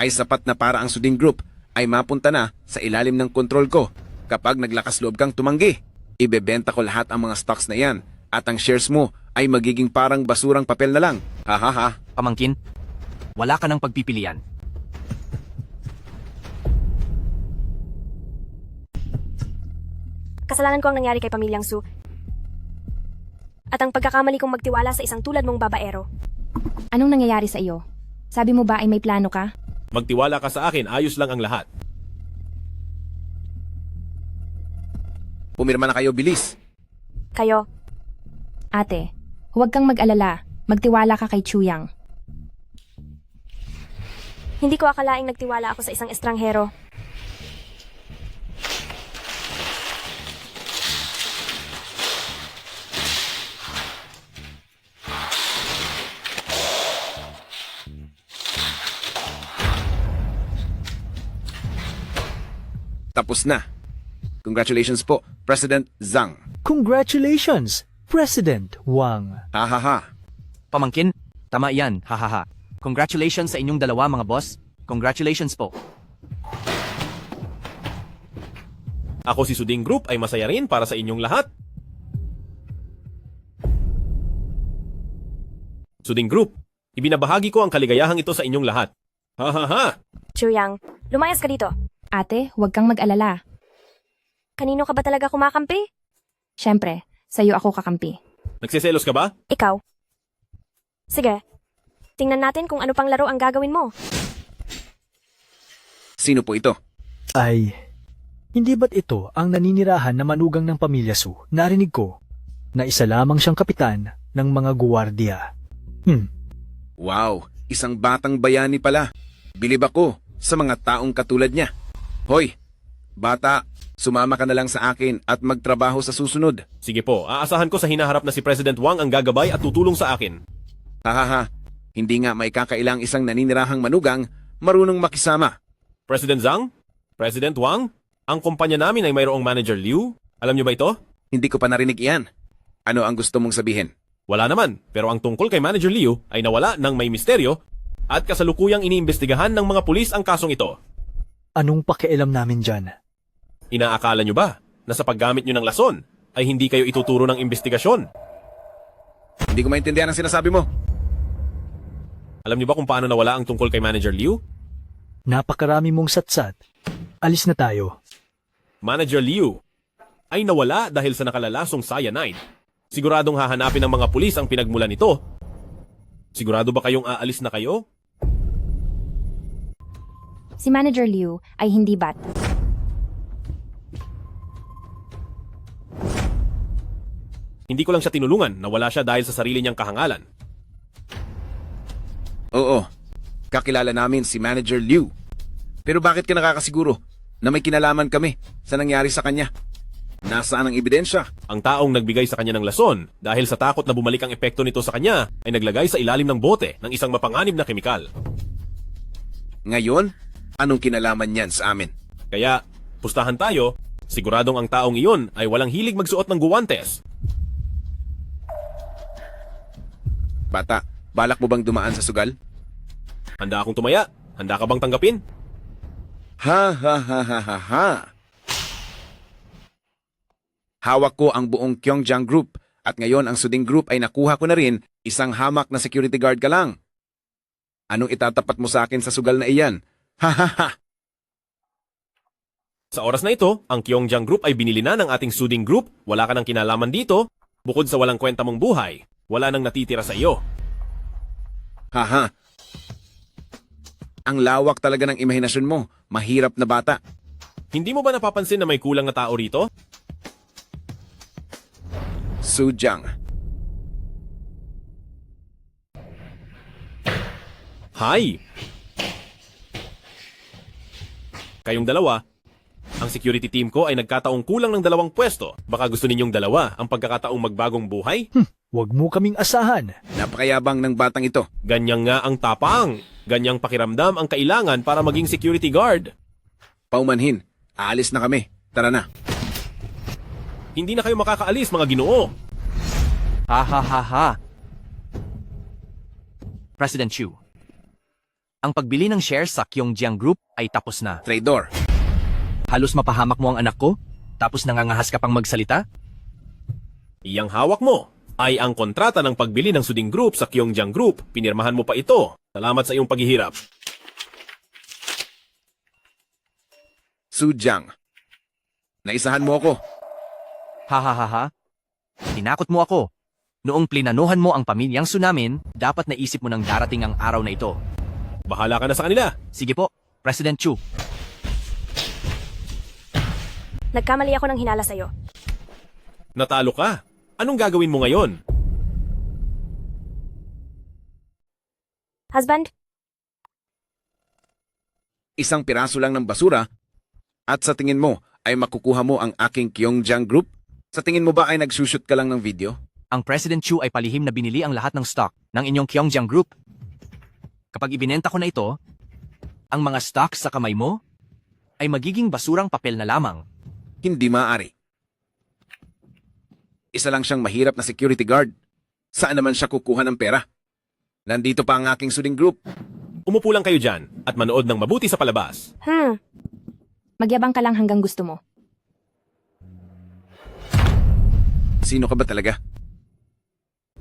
ay sapat na para ang Suding Group ay mapunta na sa ilalim ng kontrol ko. Kapag naglakas loob kang tumanggi, ibebenta ko lahat ang mga stocks na yan at ang shares mo ay magiging parang basurang papel na lang. Ha ha ha. Pamangkin, wala ka ng pagpipilian. Kasalanan ko ang nangyari kay Pamilyang Su. At ang pagkakamali kong magtiwala sa isang tulad mong babaero. Anong nangyayari sa iyo? Sabi mo ba ay may plano ka? Magtiwala ka sa akin, ayos lang ang lahat. Pumirma na kayo, bilis. Kayo, Ate, huwag kang mag-alala. Magtiwala ka kay Chuyang. hindi ko akalaing nagtiwala ako sa isang estranghero. Tapos na. Congratulations po, President Zhang. Congratulations, President Wang. Ha ha ha. Pamangkin, tama yan, hahaha. Congratulations sa inyong 2 mga boss. Congratulations po. Ako si Suding Group ay masaya rin para sa inyong lahat. Suding Group, ibinabahagi ko ang kaligayahang ito sa inyong lahat. Ha ha ha! Chuyang, lumayas ka dito. Ate, huwag kang mag-alala. Kanino ka ba talaga kumakampi? Siyempre, sa'yo ako kakampi. Nagsiselos ka ba? Ikaw. Sige, tingnan natin kung ano pang laro ang gagawin mo. Sino po ito? Ay, hindi ba't ito ang naninirahan na manugang ng pamilya Su? Narinig ko na isa lamang siyang kapitan ng mga guwardiya. Wow, isang batang bayani pala. Bilib ako sa mga taong katulad niya. Hoy, bata, sumama ka na lang sa akin at magtrabaho sa susunod. Sige po, aasahan ko sa hinaharap na si President Wang ang gagabay at tutulong sa akin. Hahaha, hindi nga may kakailang isang naninirahang manugang marunong makisama. President Zhang? President Wang? Ang kumpanya namin ay mayroong Manager Liu. Alam niyo ba ito? Hindi ko pa narinig iyan. Ano ang gusto mong sabihin? Wala naman, pero ang tungkol kay Manager Liu ay nawala ng may misteryo at kasalukuyang iniimbestigahan ng mga pulis ang kasong ito. Anong pakialam namin dyan? Inaakala niyo ba na sa paggamit niyo ng lason ay hindi kayo ituturo ng investigasyon? Hindi ko maintindihan ang sinasabi mo. Alam niyo ba kung paano nawala ang tungkol kay Manager Liu? Napakarami mong satsat. Alis na tayo. Manager Liu ay nawala dahil sa nakalalasong cyanide. Siguradong hahanapin ng mga pulis ang pinagmulan nito. Sigurado ba kayong aalis na kayo? Si Manager Liu ay hindi bat. Hindi ko lang siya tinulungan, nawala siya dahil sa sarili niyang kahangalan. Oo, kakilala namin si Manager Liu. Pero bakit ka nakakasiguro na may kinalaman kami sa nangyari sa kanya? Nasaan ang ebidensya? Ang taong nagbigay sa kanya ng lason dahil sa takot na bumalik ang epekto nito sa kanya ay naglagay sa ilalim ng bote ng isang mapanganib na kemikal. Ngayon, anong kinalaman niyan sa amin? Kaya, pustahan tayo, siguradong ang taong iyon ay walang hilig magsuot ng guwantes. Bata, balak mo bang dumaan sa sugal? Handa akong tumaya. Handa ka bang tanggapin? Ha ha ha ha ha ha. Hawak ko ang buong Kyongjiang Group at ngayon ang Suding Group ay nakuha ko na rin, isang hamak na security guard ka lang. Anong itatapat mo sa akin sa sugal na iyan? Ha ha ha. Sa oras na ito, ang Kyongjiang Group ay binili na ng ating Suding Group. Wala ka ng kinalaman dito. Bukod sa walang kwenta mong buhay, wala nang natitira sa iyo. Haha. Ang lawak talaga ng imahinasyon mo. Mahirap na bata. Hindi mo ba napapansin na may kulang na tao rito? Sujang. Hi! Kayong dalawa, ang security team ko ay nagkataong kulang ng 2 pwesto. Baka gusto ninyong dalawa ang pagkakataong magbagong buhay? Huwag mo kaming asahan. Napakayabang ng batang ito. Ganyang nga ang tapang. Ganyang pakiramdam ang kailangan para maging security guard. Paumanhin. Aalis na kami. Tara na. Hindi na kayo makakaalis, mga ginoo. Ha ha ha ha. President Chu, ang pagbili ng shares sa Kyongjiang Group ay tapos na. Traidor. Halos mapahamak mo ang anak ko, tapos nangangahas ka pang magsalita? Iyang hawak mo ay ang kontrata ng pagbili ng Suding Group sa Kyongjiang Group. Pinirmahan mo pa ito. Salamat sa iyong paghihirap. Sujang. Naisahan mo ako. Ha ha ha ha. Tinakot mo ako. Noong plinanuhan mo ang pamilyang Sunamin, dapat naisip mo nang darating ang araw na ito. Bahala ka na sa kanila. Sige po, President Chu. Nagkamali ako ng hinala sa'yo. Natalo ka. Anong gagawin mo ngayon? Husband, Isang piraso lang ng basura at sa tingin mo ay makukuha mo ang aking Kyongjiang Group? Sa tingin mo ba ay nagsushoot ka lang ng video? Ang President Chu ay palihim na binili ang lahat ng stock ng inyong Kyongjiang Group. Kapag ibinenta ko na ito, ang mga stock sa kamay mo ay magiging basurang papel na lamang. Hindi maaari. Isa lang siyang mahirap na security guard. Saan naman siya kukuha ng pera? Nandito pa ang aking Suding Group. Umupo lang kayo dyan at manood ng mabuti sa palabas. Magyabang ka lang hanggang gusto mo. Sino ka ba talaga?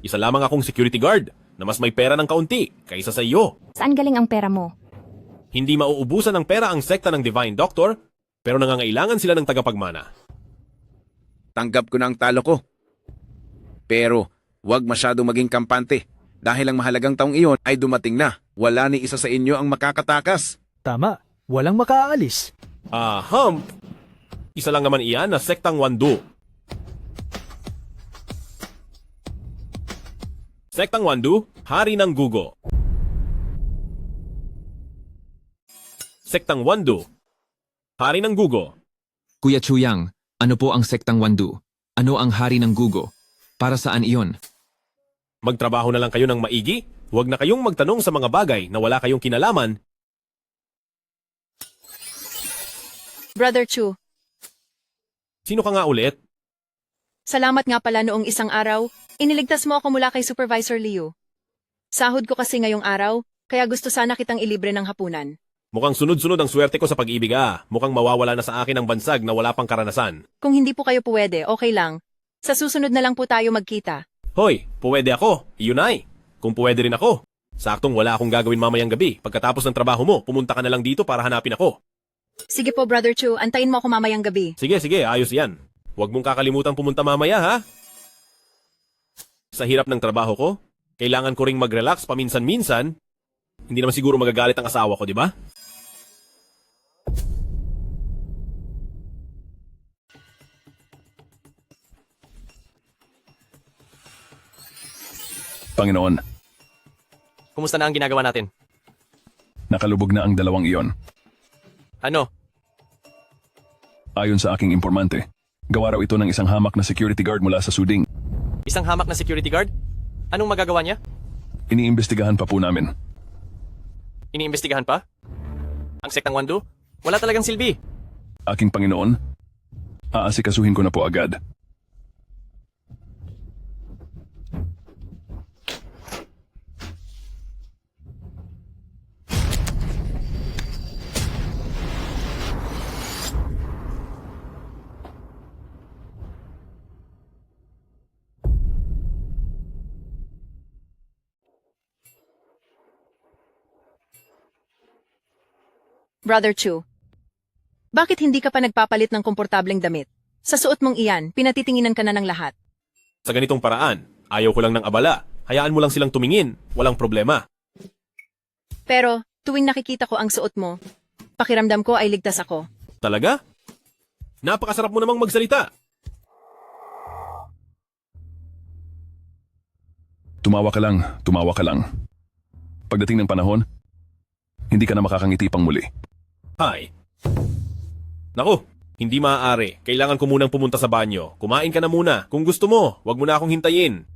Isa lamang akong security guard na mas may pera ng kaunti kaysa sa iyo. Saan galing ang pera mo? Hindi mauubusan ng pera ang sekta ng Divine Doctor, pero nangangailangan sila ng tagapagmana. Tanggap ko na ang talo ko. Pero, huwag masyadong maging kampante. Dahil ang mahalagang taong iyon ay dumating na. Wala ni isa sa inyo ang makakatakas. Tama, walang makaalis. Hump! Isa lang naman iyan na sektang Wandu. Sektang Wandu, hari ng Gugo. Sektang Wandu, hari ng Gugo. Kuya Chuyang, ano po ang sektang Wandu? Ano ang hari ng Gugo? Para saan iyon? Magtrabaho na lang kayo ng maigi. Huwag na kayong magtanong sa mga bagay na wala kayong kinalaman. Brother Chu, Sino ka nga ulit? salamat nga pala noong isang araw, iniligtas mo ako mula kay Supervisor Liu. Sahod ko kasi ngayong araw, kaya gusto sana kitang ilibre ng hapunan. Mukhang sunod-sunod ang swerte ko sa pag-ibig Mukhang mawawala na sa akin ang bansag na wala pang karanasan. Kung hindi po kayo pwede, okay lang. Sa susunod na lang po tayo magkita. Hoy, pwede ako. Iyon ay. Kung pwede rin ako. Saktong wala akong gagawin mamayang gabi. Pagkatapos ng trabaho mo, pumunta ka na lang dito para hanapin ako. Sige po, Brother Chu, antayin mo ako mamayang gabi. Sige, ayos yan. Huwag mong kakalimutan pumunta mamaya, ha? Sa hirap ng trabaho ko, kailangan ko ring mag-relax paminsan-minsan. Hindi naman siguro magagalit ang asawa ko, di ba? Panginoon, Kumusta na ang ginagawa natin? nakalubog na ang dalawang iyon. Ano? Ayon sa aking informante, gawa raw ito ng isang hamak na security guard mula sa Suding. Isang hamak na security guard? Anong magagawa niya? Iniimbestigahan pa po namin. Iniimbestigahan pa? Ang sektang Wandu? Wala talagang silbi. Aking Panginoon, aasikasuhin ko na po agad. Brother Chu, bakit hindi ka pa nagpapalit ng komportableng damit? Sa suot mong iyan, pinatitinginan ka na ng lahat. Sa ganitong paraan, ayaw ko lang ng abala. Hayaan mo lang silang tumingin. Walang problema. Pero, tuwing nakikita ko ang suot mo, pakiramdam ko ay ligtas ako. Talaga? Napakasarap mo namang magsalita. Tumawa ka lang. Pagdating ng panahon, hindi ka na makakangiti pang muli. Hay. Naku, hindi maaari. Kailangan ko munang pumunta sa banyo. Kumain ka na muna. Kung gusto mo, wag mo na akong hintayin.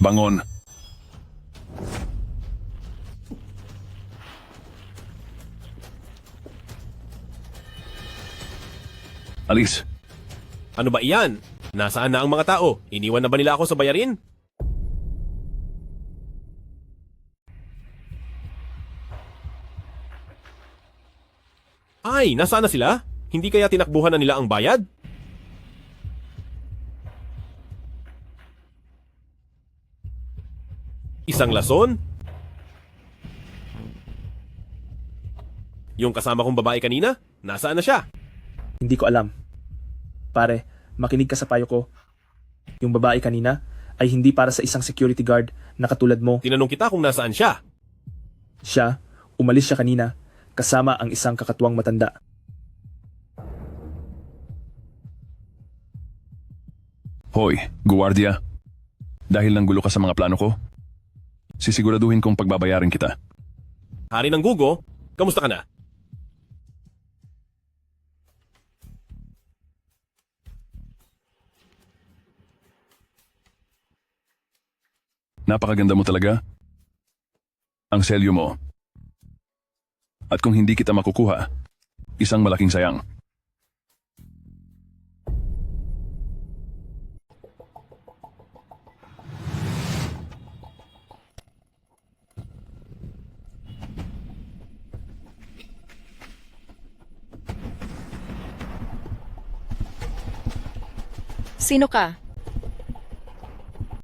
Bangon. Alis. Ano ba iyan? Nasaan na ang mga tao? Iniwan na ba nila ako sa bayarin? Ay, nasaan na sila? Hindi kaya tinakbuhan na nila ang bayad? Isang lason? Yung kasama kong babae kanina? Nasaan na siya? Hindi ko alam. Pare, makinig ka sa payo ko. Yung babae kanina ay hindi para sa isang security guard na katulad mo. Tinanong kita kung nasaan siya. Siya, umalis siya kanina kasama ang isang kakatuwang matanda. Hoy, guwardiya. Dahil nanggulo ka sa mga plano ko, sisiguraduhin kong pagbabayarin kita. Hari ng Gugo, kamusta ka na? Napakaganda mo talaga. Ang selyo mo. At kung hindi kita makukuha, isang malaking sayang. Sino ka?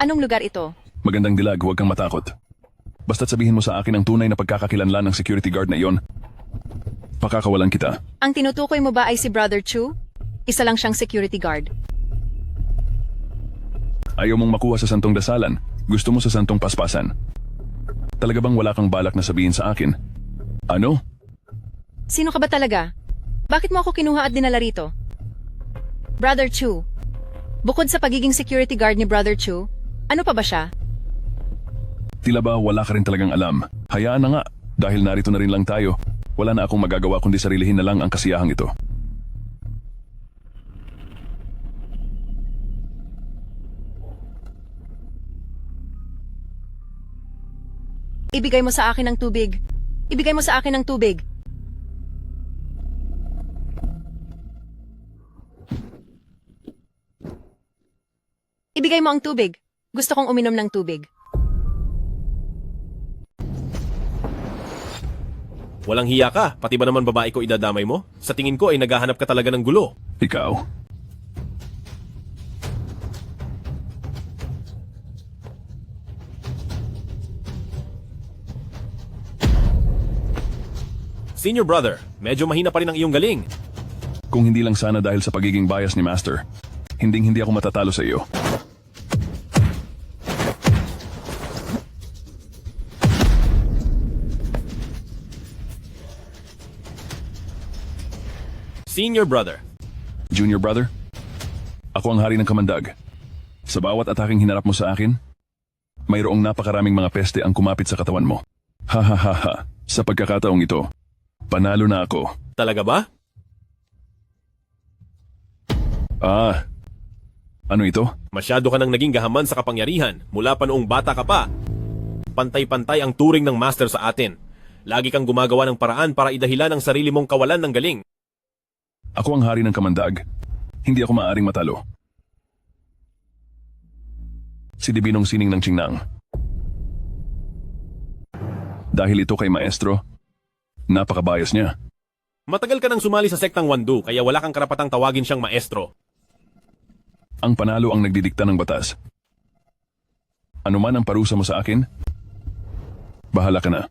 Anong lugar ito? Magandang dilag, huwag kang matakot. Basta't sabihin mo sa akin ang tunay na pagkakakilanlan ng security guard na iyon, pakakawalan kita. Ang tinutukoy mo ba ay si Brother Chu? Isa lang siyang security guard. Ayaw mong makuha sa santong dasalan, gusto mo sa santong paspasan. Talaga bang wala kang balak na sabihin sa akin? Ano? Sino ka ba talaga? Bakit mo ako kinuha at dinala rito? Brother Chu. Bukod sa pagiging security guard ni Brother Chu, ano pa ba siya? Tila ba wala ka rin talagang alam? Hayaan na nga, dahil narito na rin lang tayo. Wala na akong magagawa kundi sarilihin na lang ang kasiyahang ito. Ibigay mo sa akin ang tubig. Ibigay mo sa akin ang tubig. Ibigay mo ang tubig. Gusto kong uminom ng tubig. Walang hiya ka, pati ba naman babae ko idadamay mo? Sa tingin ko ay naghahanap ka talaga ng gulo. Ikaw? Senior brother, medyo mahina pa rin ang iyong galing. Kung hindi lang sana dahil sa pagiging bias ni Master, hindi ako matatalo sa iyo. Senior brother. Junior brother, ako ang hari ng kamandag. Sa bawat ataking hinarap mo sa akin, mayroong napakaraming mga peste ang kumapit sa katawan mo. Ha ha ha ha, sa pagkakataong ito, panalo na ako. Talaga ba? Ano ito? Masyado ka nang naging gahaman sa kapangyarihan mula pa noong bata ka pa. Pantay-pantay ang turing ng master sa atin. Lagi kang gumagawa ng paraan para idahilan ang sarili mong kawalan ng galing. Ako ang hari ng kamandag. Hindi ako maaaring matalo. Si Dibinong Sining ng Qingnang. Dahil ito kay maestro, napakabayas niya. Matagal ka nang sumali sa sektang Wandu kaya wala kang karapatang tawagin siyang maestro. Ang panalo ang nagdidikta ng batas. Ano man ang parusa mo sa akin, bahala ka na.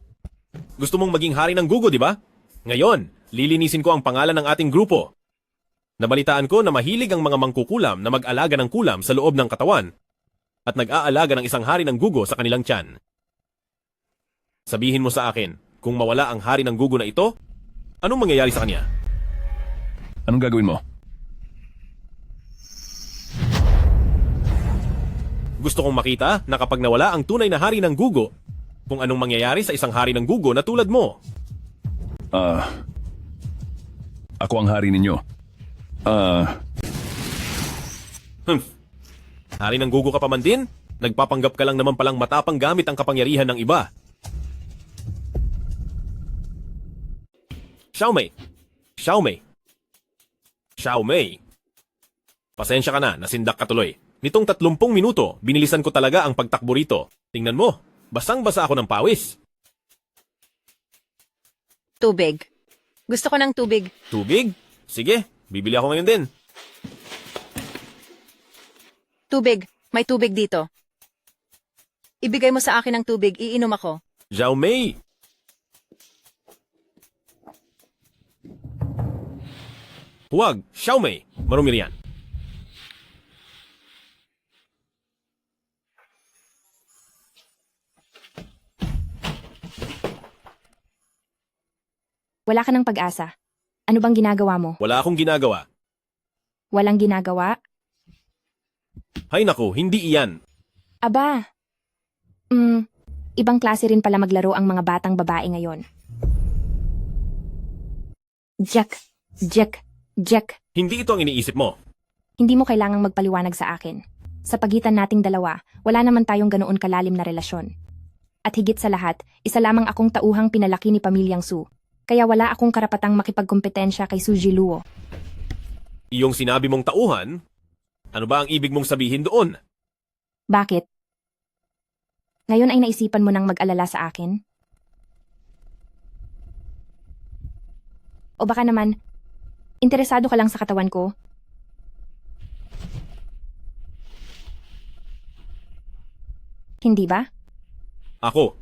Gusto mong maging hari ng Gugo, di ba? Ngayon, lilinisin ko ang pangalan ng ating grupo. Nabalitaan ko na mahilig ang mga mangkukulam na mag-alaga ng kulam sa loob ng katawan at nag-aalaga ng isang hari ng Gugo sa kanilang tiyan. Sabihin mo sa akin, kung mawala ang hari ng Gugo na ito, anong mangyayari sa kanya? Anong gagawin mo? Gusto kong makita na kapag nawala ang tunay na hari ng Gugo, kung anong mangyayari sa isang hari ng Gugo na tulad mo. Ako ang hari ninyo. Hari ng Gugo ka pa man din? Nagpapanggap ka lang naman palang matapang gamit ang kapangyarihan ng iba. Xiaomei. Pasensya ka na, nasindak ka tuloy. Nitong 30 minuto, binilisan ko talaga ang pagtakbo rito. Tingnan mo, basang-basa ako ng pawis. Tubig. Gusto ko ng tubig. Tubig? Sige, bibili ako ngayon din. Tubig. May tubig dito. Ibigay mo sa akin ang tubig, iinom ako. Xiaomei! Huwag, Xiaomei. Marumi riyan. Wala ka ng pag-asa. Ano bang ginagawa mo? Wala akong ginagawa. Walang ginagawa? Hay naku, hindi iyan. Aba. Ibang klase rin pala maglaro ang mga batang babae ngayon. Jack. Hindi ito ang iniisip mo. Hindi mo kailangang magpaliwanag sa akin. Sa pagitan nating dalawa, wala naman tayong ganoon kalalim na relasyon. At higit sa lahat, isa lamang akong tauhang pinalaki ni Pamilyang Su. Kaya wala akong karapatang makipagkompetensya kay Su Jiluo. Iyong sinabi mong tauhan, ano ba ang ibig mong sabihin doon? Bakit? Ngayon ay naisipan mo nang mag-alala sa akin? O baka naman, interesado ka lang sa katawan ko? Hindi ba? Ako.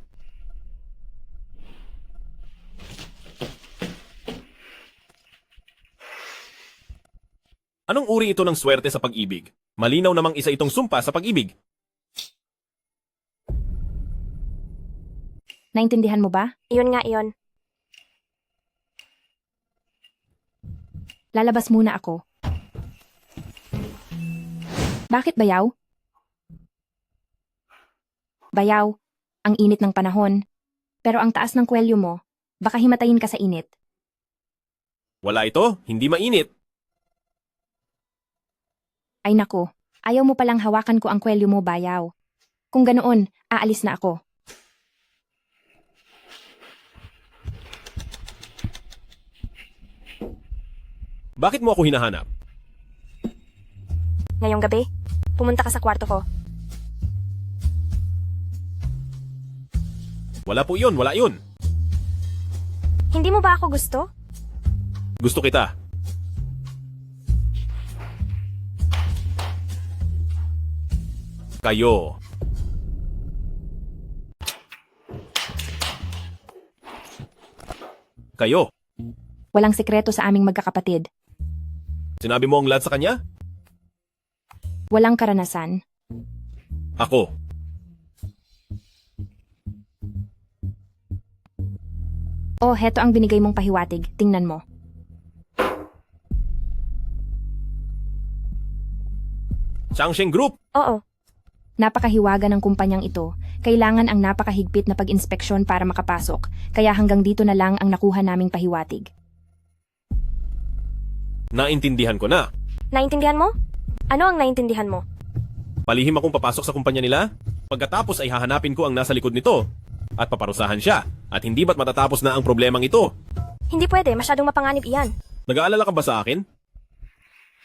Anong uri ito ng swerte sa pag-ibig? Malinaw namang isa itong sumpa sa pag-ibig. Naintindihan mo ba? Iyon nga iyon. Lalabas muna ako. Bakit bayaw? Bayaw, ang init ng panahon. Pero ang taas ng kwelyo mo, baka himatayin ka sa init. Wala ito, hindi mainit. Ay nako, ayaw mo palang hawakan ko ang kwelyo mo, bayaw. Kung ganoon, aalis na ako. Bakit mo ako hinahanap? Ngayong gabi, pumunta ka sa kwarto ko. Wala po yun, wala yun. Hindi mo ba ako gusto? Gusto kita. Kayo. Kayo. Walang sekreto sa aming magkakapatid. Sinabi mo ang lahat sa kanya? Walang karanasan. Ako. Oh, heto ang binigay mong pahiwatig. Tingnan mo. Changsheng Group. Oo. Napakahiwaga ng kumpanyang ito. Kailangan ang napakahigpit na pag-inspeksyon para makapasok. Kaya hanggang dito na lang ang nakuha naming pahiwatig. Naintindihan ko na. Naintindihan mo? Ano ang naintindihan mo? Palihim akong papasok sa kumpanya nila. Pagkatapos ay hahanapin ko ang nasa likod nito. At paparusahan siya. At hindi ba't matatapos na ang problemang ito? Hindi pwede, masyadong mapanganib iyan. Nag-aalala ka ba sa akin?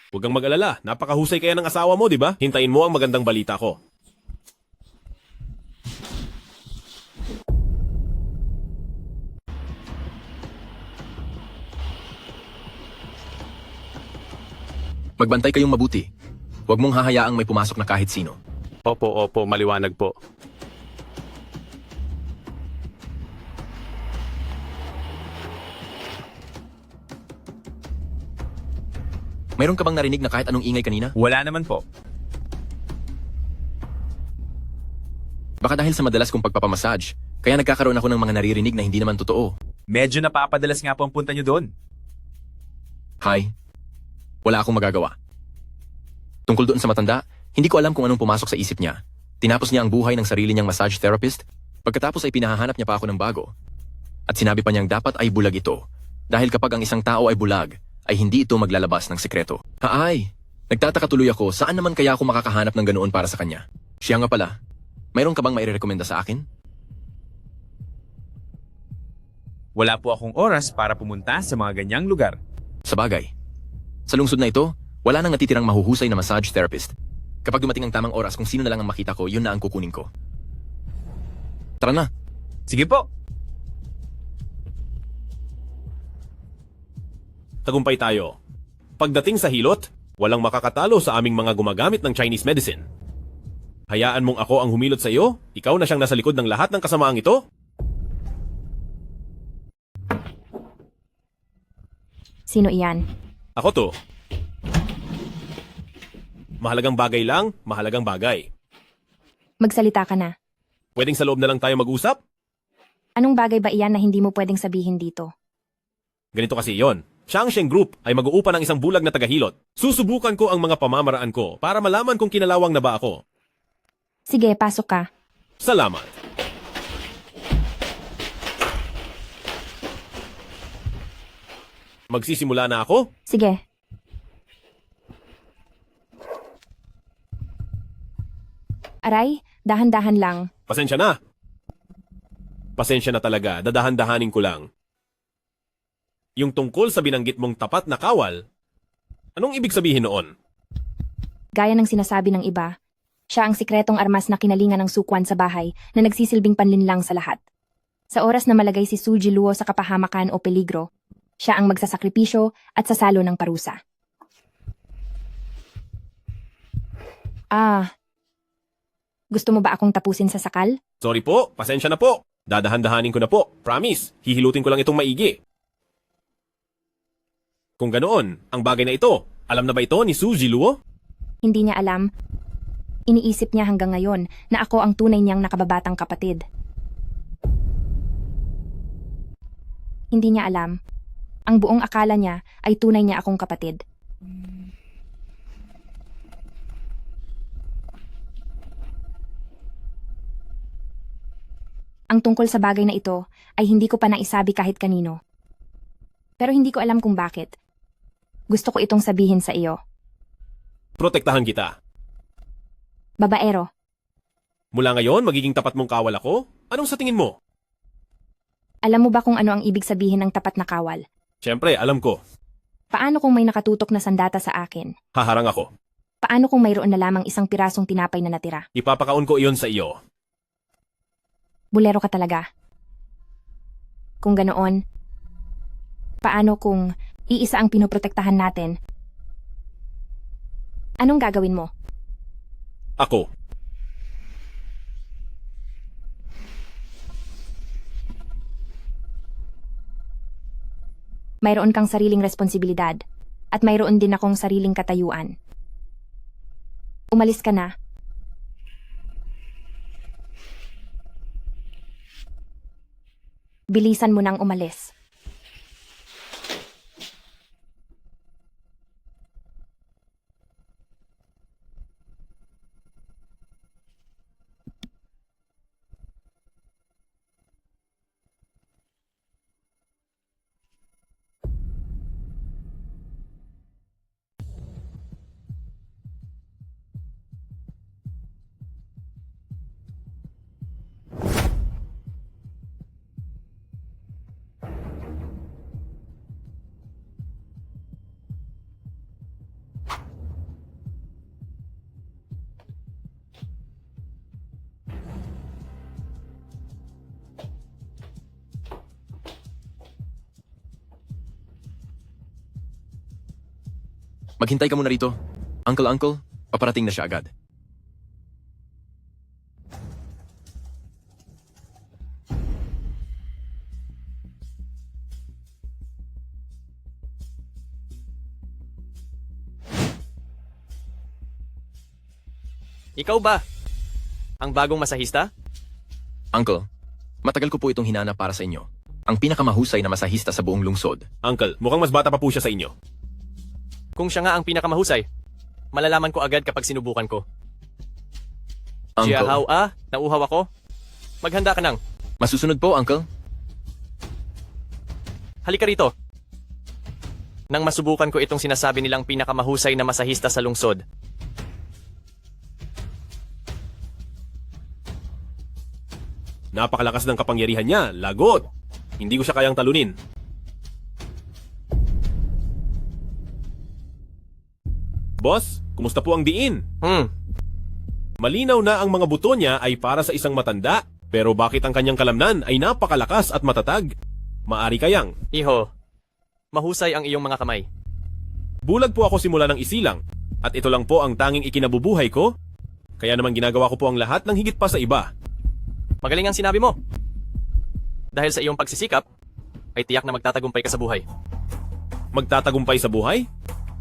Huwag kang mag-alala. Napakahusay kaya ng asawa mo, di ba? Hintayin mo ang magandang balita ko. Magbantay kayong mabuti. Huwag mong hahayaang may pumasok na kahit sino. Opo, maliwanag po. Mayroon ka bang narinig na kahit anong ingay kanina? Wala naman po. Baka dahil sa madalas kong pagpapamassage, kaya nagkakaroon ako ng mga naririnig na hindi naman totoo. Medyo napapadalas nga po ang punta nyo doon. Hi. Wala akong magagawa. Tungkol doon sa matanda, hindi ko alam kung anong pumasok sa isip niya. Tinapos niya ang buhay ng sarili niyang massage therapist, pagkatapos ay pinahahanap niya pa ako ng bago. At sinabi pa niyang dapat ay bulag ito. Dahil kapag ang isang tao ay bulag, ay hindi ito maglalabas ng sekreto. Haay! Nagtataka tuloy ako, saan naman kaya ako makakahanap ng ganoon para sa kanya? Siya nga pala, mayroon ka bang mairekomenda sa akin? Wala po akong oras para pumunta sa mga ganyang lugar. Sa bagay. Sa lungsod na ito, wala nang natitirang mahuhusay na massage therapist. Kapag dumating ang tamang oras kung sino na lang ang makita ko, yun na ang kukunin ko. Tara na. Sige po. Tagumpay tayo. Pagdating sa hilot, walang makakatalo sa aming mga gumagamit ng Chinese medicine. Hayaan mong ako ang humilot sa iyo, ikaw na siyang nasa likod ng lahat ng kasamaang ito? Sino iyan? Ako to. Mahalagang bagay lang, mahalagang bagay. Magsalita ka na. Pwedeng sa loob na lang tayo mag-usap? Anong bagay ba iyan na hindi mo pwedeng sabihin dito? Ganito kasi yon. Changsheng Group ay mag-uupa ng isang bulag na tagahilot. Susubukan ko ang mga pamamaraan ko para malaman kung kinalawang na ba ako. Sige, pasok ka. Salamat. Magsisimula na ako? Sige. Aray, dahan-dahan lang. Pasensya na. Pasensya na talaga, dadahan-dahanin ko lang. Yung tungkol sa binanggit mong tapat na kawal, anong ibig sabihin noon? Gaya ng sinasabi ng iba, siya ang sikretong armas na kinalingan ng sukwan sa bahay na nagsisilbing panlinlang sa lahat. Sa oras na malagay si Suji Luo sa kapahamakan o peligro, siya ang magsasakripisyo at sasalo ng parusa. Gusto mo ba akong tapusin sa sakal? Sorry po, pasensya na po. Dadahan-dahanin ko na po. Promise, hihilutin ko lang itong maigi. Kung ganoon, ang bagay na ito Alam na ba ito ni Su Jiluo? Hindi niya alam. Iniisip niya hanggang ngayon na ako ang tunay niyang nakababatang kapatid. Hindi niya alam. Ang buong akala niya ay tunay niya akong kapatid. Ang tungkol sa bagay na ito ay hindi ko pa naisabi kahit kanino. Pero hindi ko alam kung bakit. Gusto ko itong sabihin sa iyo. Protektahan kita. Babaero, Mula ngayon, magiging tapat mong kawal ako? Anong sa tingin mo? alam mo ba kung ano ang ibig sabihin ng tapat na kawal? Siyempre, alam ko. Paano kung may nakatutok na sandata sa akin? Haharang ako. Paano kung mayroon na lamang isang pirasong tinapay na natira? Ipapakaon ko iyon sa iyo. Bulero ka talaga. Kung ganoon, paano kung iisa ang pinoprotektahan natin? Anong gagawin mo? Ako. Mayroon kang sariling responsibilidad at mayroon din akong sariling katayuan. Umalis ka na. Bilisan mo nang umalis. Maghintay ka muna rito. Uncle, paparating na siya agad. Ikaw ba? Ang bagong masahista? Uncle, matagal ko po itong hinanap para sa inyo. Ang pinakamahusay na masahista sa buong lungsod. Uncle, mukhang mas bata pa po siya sa inyo. Kung siya nga ang pinakamahusay, malalaman ko agad kapag sinubukan ko. Uncle. Jiahaw nauhaw ako. Maghanda ka nang. Masusunod po, Uncle. Halika rito. Nang masubukan ko itong sinasabi nilang pinakamahusay na masahista sa lungsod. Napakalakas ng kapangyarihan niya. Lagot. Hindi ko siya kayang talunin. Boss, kumusta po ang diin? Malinaw na ang mga buto niya ay para sa isang matanda, pero bakit ang kanyang kalamnan ay napakalakas at matatag? Maari kayang. Iho, mahusay ang iyong mga kamay. Bulag po ako simula ng isilang, at ito lang po ang tanging ikinabubuhay ko. Kaya naman ginagawa ko po ang lahat ng higit pa sa iba. Magaling ang sinabi mo. Dahil sa iyong pagsisikap, ay tiyak na magtatagumpay ka sa buhay. Magtatagumpay sa buhay?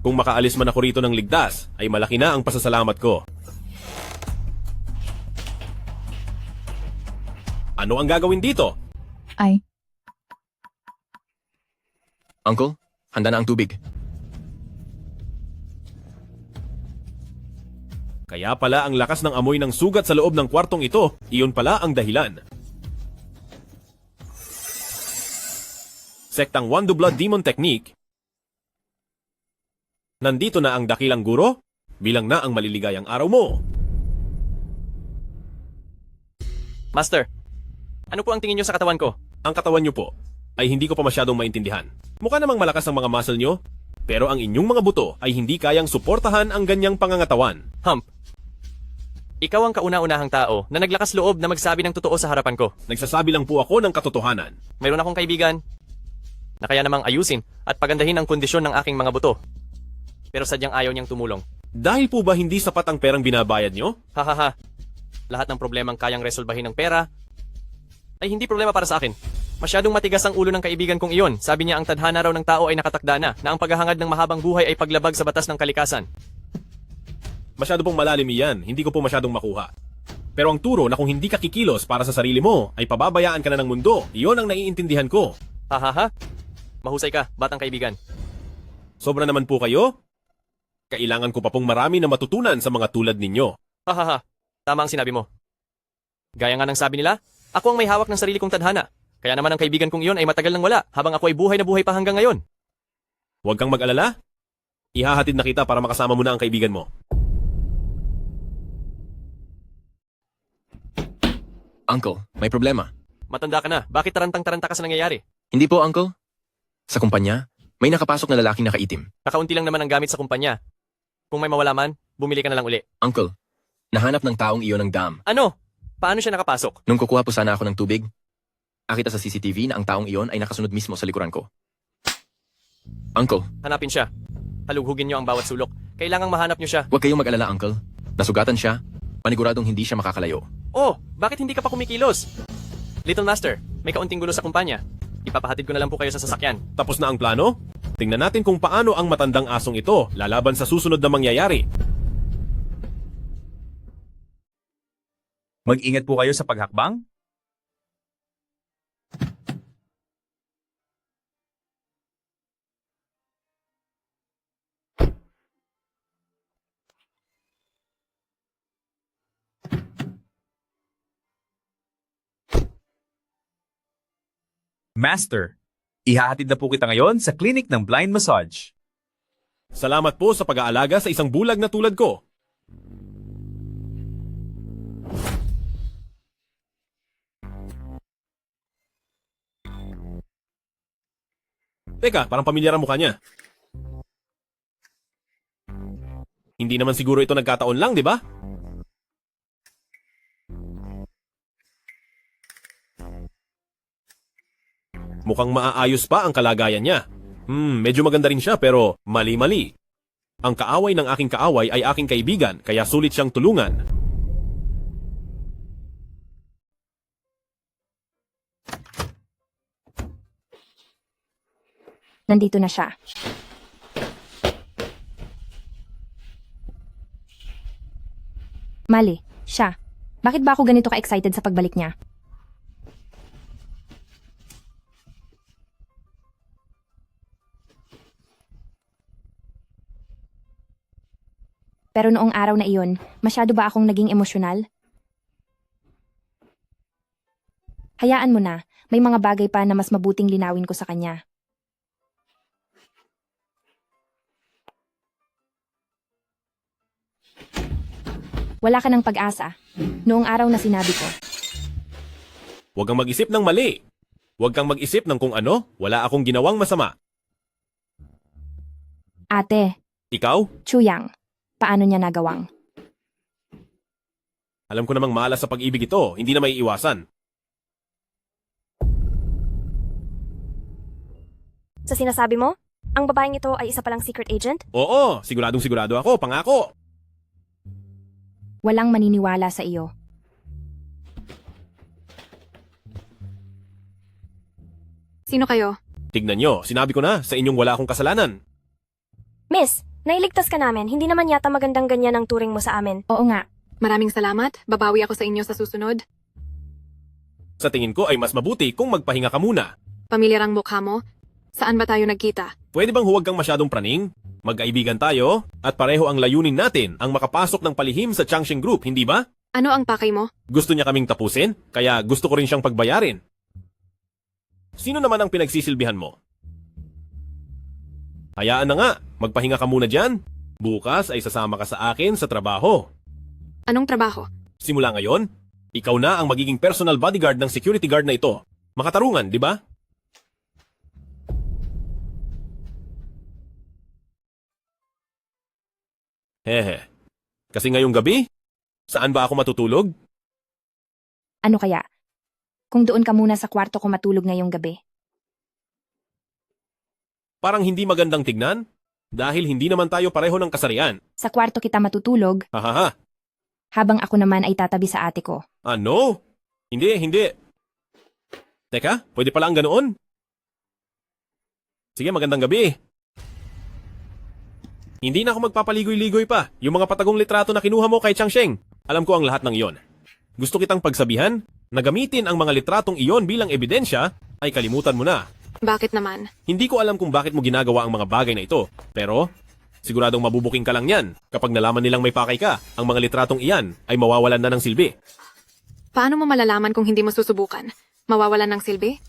Kung makaalis man ako rito ng ligtas, ay malaki na ang pasasalamat ko. Ano ang gagawin dito? Uncle, handa na ang tubig. Kaya pala ang lakas ng amoy ng sugat sa loob ng kwartong ito, iyon pala ang dahilan. Sektang Wandu Blood Demon Technique. Nandito na ang dakilang guro, bilang na ang maliligayang araw mo. Master, ano po ang tingin niyo sa katawan ko? Ang katawan niyo po ay hindi ko pa masyadong maintindihan. Mukha namang malakas ang mga muscle niyo, pero ang inyong mga buto ay hindi kayang suportahan ang ganyang pangangatawan. Hump, ikaw ang kauna-unahang tao na naglakas loob na magsabi ng totoo sa harapan ko. Nagsasabi lang po ako ng katotohanan. Mayroon akong kaibigan na kaya namang ayusin at pagandahin ang kondisyon ng aking mga buto. Pero sadyang ayaw niyang tumulong. Dahil po ba hindi sapat ang perang binabayad niyo? Hahaha, lahat ng problemang kayang resolbahin ng pera ay hindi problema para sa akin. Masyadong matigas ang ulo ng kaibigan kong iyon. Sabi niya ang tadhana raw ng tao ay nakatakda na ang paghahangad ng mahabang buhay ay paglabag sa batas ng kalikasan. Masyado pong malalim iyan, hindi ko po masyadong makuha. Pero ang turo na kung hindi ka kikilos para sa sarili mo, ay pababayaan ka na ng mundo, iyon ang naiintindihan ko. Hahaha. Mahusay ka, batang kaibigan. Sobra naman po kayo? Kailangan ko pa pong marami na matutunan sa mga tulad ninyo. Hahaha. Tama ang sinabi mo. Gaya nga ng sabi nila, ako ang may hawak ng sarili kong tadhana. Kaya naman ang kaibigan kong iyon ay matagal nang wala, habang ako ay buhay na buhay pa hanggang ngayon. Huwag kang mag-alala. Ihahatid na kita para makasama mo na ang kaibigan mo. Uncle, may problema. Matanda ka na, bakit tarantang-taranta ka sa nangyayari? Hindi po, Uncle. Sa kumpanya, may nakapasok na lalaking nakaitim. Kakaunti lang naman ang gamit sa kumpanya. Kung may mawala man, bumili ka na lang uli. Uncle, nahanap ng taong iyon ng dam. Ano? Paano siya nakapasok? Nung kukuha po sana ako ng tubig, nakita sa CCTV na ang taong iyon ay nakasunod mismo sa likuran ko. Uncle, Hanapin siya. Halughugin niyo ang bawat sulok. Kailangang mahanap niyo siya. huwag kayong mag-alala, Uncle. Nasugatan siya, paniguradong hindi siya makakalayo. Oh, bakit hindi ka pa kumikilos? Little Master, may kaunting gulo sa kumpanya. Ipapahatid ko na lang po kayo sa sasakyan. Tapos na ang plano? Tingnan natin kung paano ang matandang asong ito lalaban sa susunod na mangyayari. Mag-ingat po kayo sa paghakbang. Master, ihahatid na po kita ngayon sa clinic ng blind massage. Salamat po sa pag-aalaga sa isang bulag na tulad ko. Teka, parang pamilyar ang mukha niya. Hindi naman siguro ito nagkataon lang, di ba? Mukhang maaayos pa ang kalagayan niya. Medyo maganda rin siya pero mali-mali. Ang kaaway ng aking kaaway ay aking kaibigan kaya sulit siyang tulungan. Nandito na siya. Mali, siya. Bakit ba ako ganito ka-excited sa pagbalik niya? Pero noong araw na iyon, masyado ba akong naging emosyonal? Hayaan mo na, may mga bagay pa na mas mabuting linawin ko sa kanya. Wala ka ng pag-asa. Noong araw na sinabi ko. Huwag kang mag-isip ng mali. Huwag kang mag-isip ng kung ano, wala akong ginawang masama. Ate, Ikaw? Chuyang, paano niya nagawang? Alam ko namang malas sa pag-ibig ito, hindi na may iwasan. Sa sinasabi mo, ang babaeng ito ay isa palang secret agent? Oo, siguradong sigurado ako, pangako. Walang maniniwala sa iyo. Sino kayo? Tignan nyo, sinabi ko na, sa inyong wala akong kasalanan. Miss, nailigtas ka namin. Hindi naman yata magandang ganyan ang turing mo sa amin. Oo nga. Maraming salamat. Babawi ako sa inyo sa susunod. Sa tingin ko ay mas mabuti kung magpahinga ka muna. Pamilyar ang mukha mo. Saan ba tayo nagkita? Pwede bang huwag kang masyadong praning? Magkaibigan tayo, at pareho ang layunin natin ang makapasok ng palihim sa Changsheng Group, hindi ba? Ano ang pakay mo? Gusto niya kaming tapusin, kaya gusto ko rin siyang pagbayarin. Sino naman ang pinagsisilbihan mo? Hayaan na nga, magpahinga ka muna dyan. Bukas ay sasama ka sa akin sa trabaho. Anong trabaho? Simula ngayon, ikaw na ang magiging personal bodyguard ng security guard na ito. Makatarungan, di ba? Hehe. Kasi ngayong gabi, saan ba ako matutulog? Ano kaya? Kung doon ka muna sa kwarto ko matulog ngayong gabi. Parang hindi magandang tignan? Dahil hindi naman tayo pareho ng kasarian. Sa kwarto kita matutulog, Hahaha. habang ako naman ay tatabi sa ate ko. Ano? Hindi. Teka, pwede pala ang ganoon? Sige, magandang gabi. Hindi na ako magpapaligoy-ligoy pa. Yung mga patagong litrato na kinuha mo kay Changsheng, alam ko ang lahat ng iyon. Gusto kitang pagsabihan na gamitin ang mga litratong iyon bilang ebidensya ay kalimutan mo na. Bakit naman? Hindi ko alam kung bakit mo ginagawa ang mga bagay na ito, pero siguradong mabubuking ka lang yan. Kapag nalaman nilang may pakay ka, ang mga litratong iyan ay mawawalan na ng silbi. Paano mo malalaman kung hindi mo susubukan? Mawawalan ng silbi?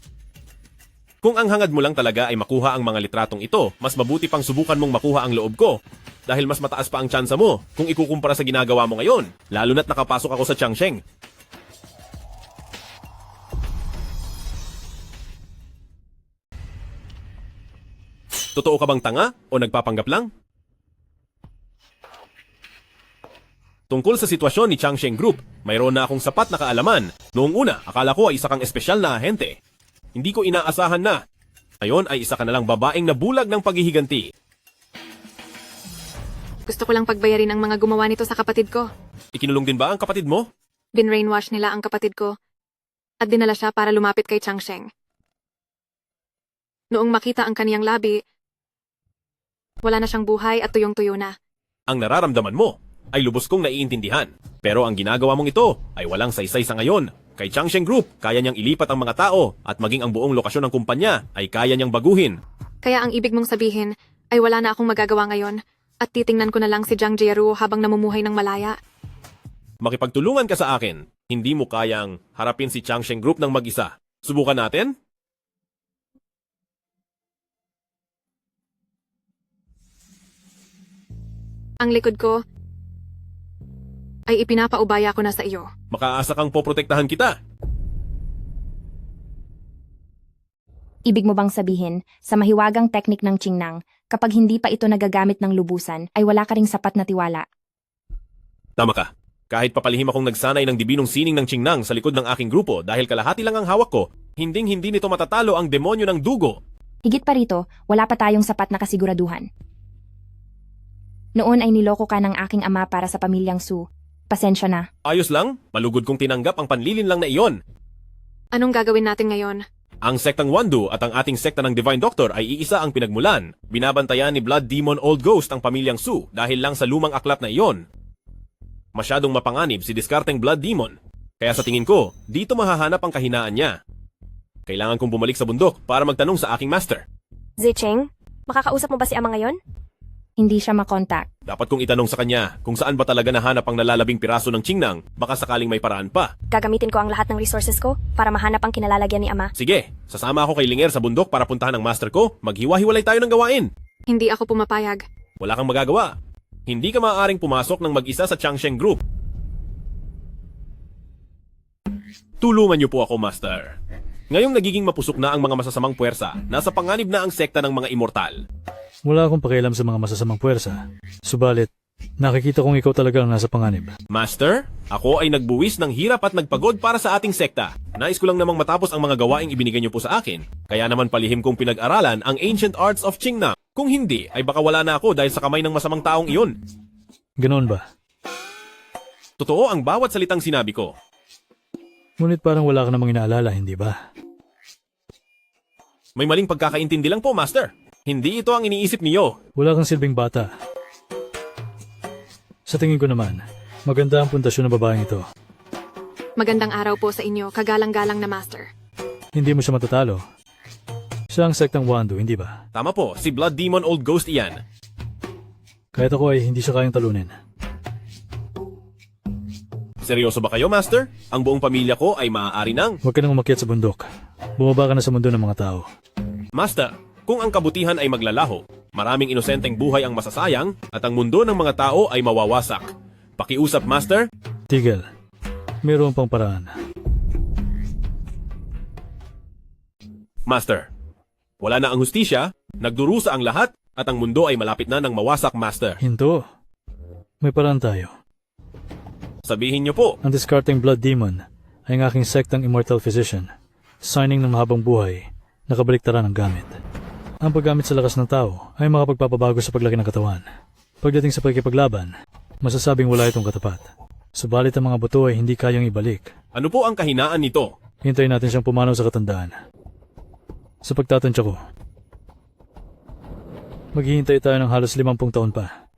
Kung ang hangad mo lang talaga ay makuha ang mga litratong ito, mas mabuti pang subukan mong makuha ang loob ko. Dahil mas mataas pa ang tsansa mo kung ikukumpara sa ginagawa mo ngayon, lalo na't nakapasok ako sa Changsheng. Totoo ka bang tanga o nagpapanggap lang? Tungkol sa sitwasyon ni Changsheng Group, mayroon na akong sapat na kaalaman. Noong una, akala ko ay isa kang espesyal na ahente. Hindi ko inaasahan na. Ngayon ay isa ka na lang babaeng nabulag ng paghihiganti. Gusto ko lang pagbayarin ang mga gumawa nito sa kapatid ko. Ikinulong din ba ang kapatid mo? Binrainwash nila ang kapatid ko at dinala siya para lumapit kay Changsheng. Noong makita ang kaniyang labi, wala na siyang buhay at tuyong-tuyo na. Ang nararamdaman mo ay lubos kong naiintindihan. Pero ang ginagawa mong ito ay walang saysay sa ngayon. Kay Changsheng Group, kaya niyang ilipat ang mga tao at maging ang buong lokasyon ng kumpanya ay kaya niyang baguhin. Kaya ang ibig mong sabihin ay wala na akong magagawa ngayon at titingnan ko na lang si Jiang Jieru habang namumuhay ng malaya. Makipagtulungan ka sa akin. Hindi mo kayang harapin si Changsheng Group ng mag-isa. Subukan natin? Ang likod ko ay ipinapaubaya ko na sa iyo. Makaasa kang poprotektahan kita. Ibig mo bang sabihin, sa mahiwagang teknik ng Qingnang, kapag hindi pa ito nagagamit ng lubusan, ay wala ka ring sapat na tiwala? Tama ka. Kahit papalihim akong nagsanay ng dibinong sining ng Qingnang sa likod ng aking grupo dahil kalahati lang ang hawak ko, hinding-hindi nito matatalo ang demonyo ng dugo. Higit pa rito, wala pa tayong sapat na kasiguraduhan. Noon ay niloko ka ng aking ama para sa pamilyang Su. Pasensya na. Ayos lang, malugod kong tinanggap ang panlilin lang na iyon. Anong gagawin natin ngayon? Ang sektang Wandu at ang ating sekta ng Divine Doctor ay iisa ang pinagmulan. Binabantayan ni Blood Demon Old Ghost ang pamilyang Su dahil lang sa lumang aklat na iyon. Masyadong mapanganib si diskarteng Blood Demon. Kaya sa tingin ko, dito mahahanap ang kahinaan niya. Kailangan kong bumalik sa bundok para magtanong sa aking master. Zicheng, makakausap mo ba si Ama ngayon? Hindi siya makontak. Dapat kong itanong sa kanya kung saan ba talaga nahanap ang nalalabing piraso ng Qingnang, baka sakaling may paraan pa. Gagamitin ko ang lahat ng resources ko para mahanap ang kinalalagyan ni Ama. Sige, sasama ako kay Linger sa bundok para puntahan ang master ko. Maghiwa-hiwalay tayo ng gawain. Hindi ako pumapayag. Wala kang magagawa. Hindi ka maaaring pumasok ng mag-isa sa Changsheng Group. Tulungan niyo po ako, master. Ngayong nagiging mapusok na ang mga masasamang puwersa, nasa panganib na ang sekta ng mga immortal. Wala akong pakialam sa mga masasamang puwersa. Subalit, nakikita kong ikaw talaga ang nasa panganib. Master, ako ay nagbuwis ng hirap at nagpagod para sa ating sekta. Nais ko lang namang matapos ang mga gawaing ibinigay niyo po sa akin. Kaya naman palihim kong pinag-aralan ang Ancient Arts of Qingnang. Kung hindi, ay baka wala na ako dahil sa kamay ng masamang taong iyon. Ganoon ba? Totoo ang bawat salitang sinabi ko. Ngunit parang wala ka namang inaalala, hindi ba? May maling pagkakaintindi lang po, Master. Hindi ito ang iniisip niyo. Wala kang silbing bata. Sa tingin ko naman, maganda ang pundasyon ng babaeng ito. Magandang araw po sa inyo, kagalang-galang na master. Hindi mo siya matatalo. Siya ang sektang Wandu, hindi ba? Tama po, si Blood Demon Old Ghost iyan. Kahit ako ay hindi siya kayang talunin. Seryoso ba kayo, Master? Ang buong pamilya ko ay maaari nang... Huwag ka nang umakyat sa bundok. Bumaba ka na sa mundo ng mga tao. Master, kung ang kabutihan ay maglalaho, maraming inosenteng buhay ang masasayang at ang mundo ng mga tao ay mawawasak. Pakiusap, Master? Tigil. Mayroon pang paraan. Master, wala na ang hustisya, nagdurusa ang lahat, at ang mundo ay malapit na ng mawasak, Master. Hinto. May paraan tayo. Sabihin niyo po. Ang discarding Blood Demon ay ang aking sektang Immortal Physician. Signing ng mahabang buhay, nakabaliktaran ang gamit. Ang paggamit sa lakas ng tao ay makapagpapabago sa paglaki ng katawan. Pagdating sa pagkipaglaban, masasabing wala itong katapat. Subalit ang mga buto ay hindi kayang ibalik. Ano po ang kahinaan nito? Hintayin natin siyang pumanaw sa katandaan. Sa pagtatansya ko, maghihintay tayo ng halos 50 taon pa.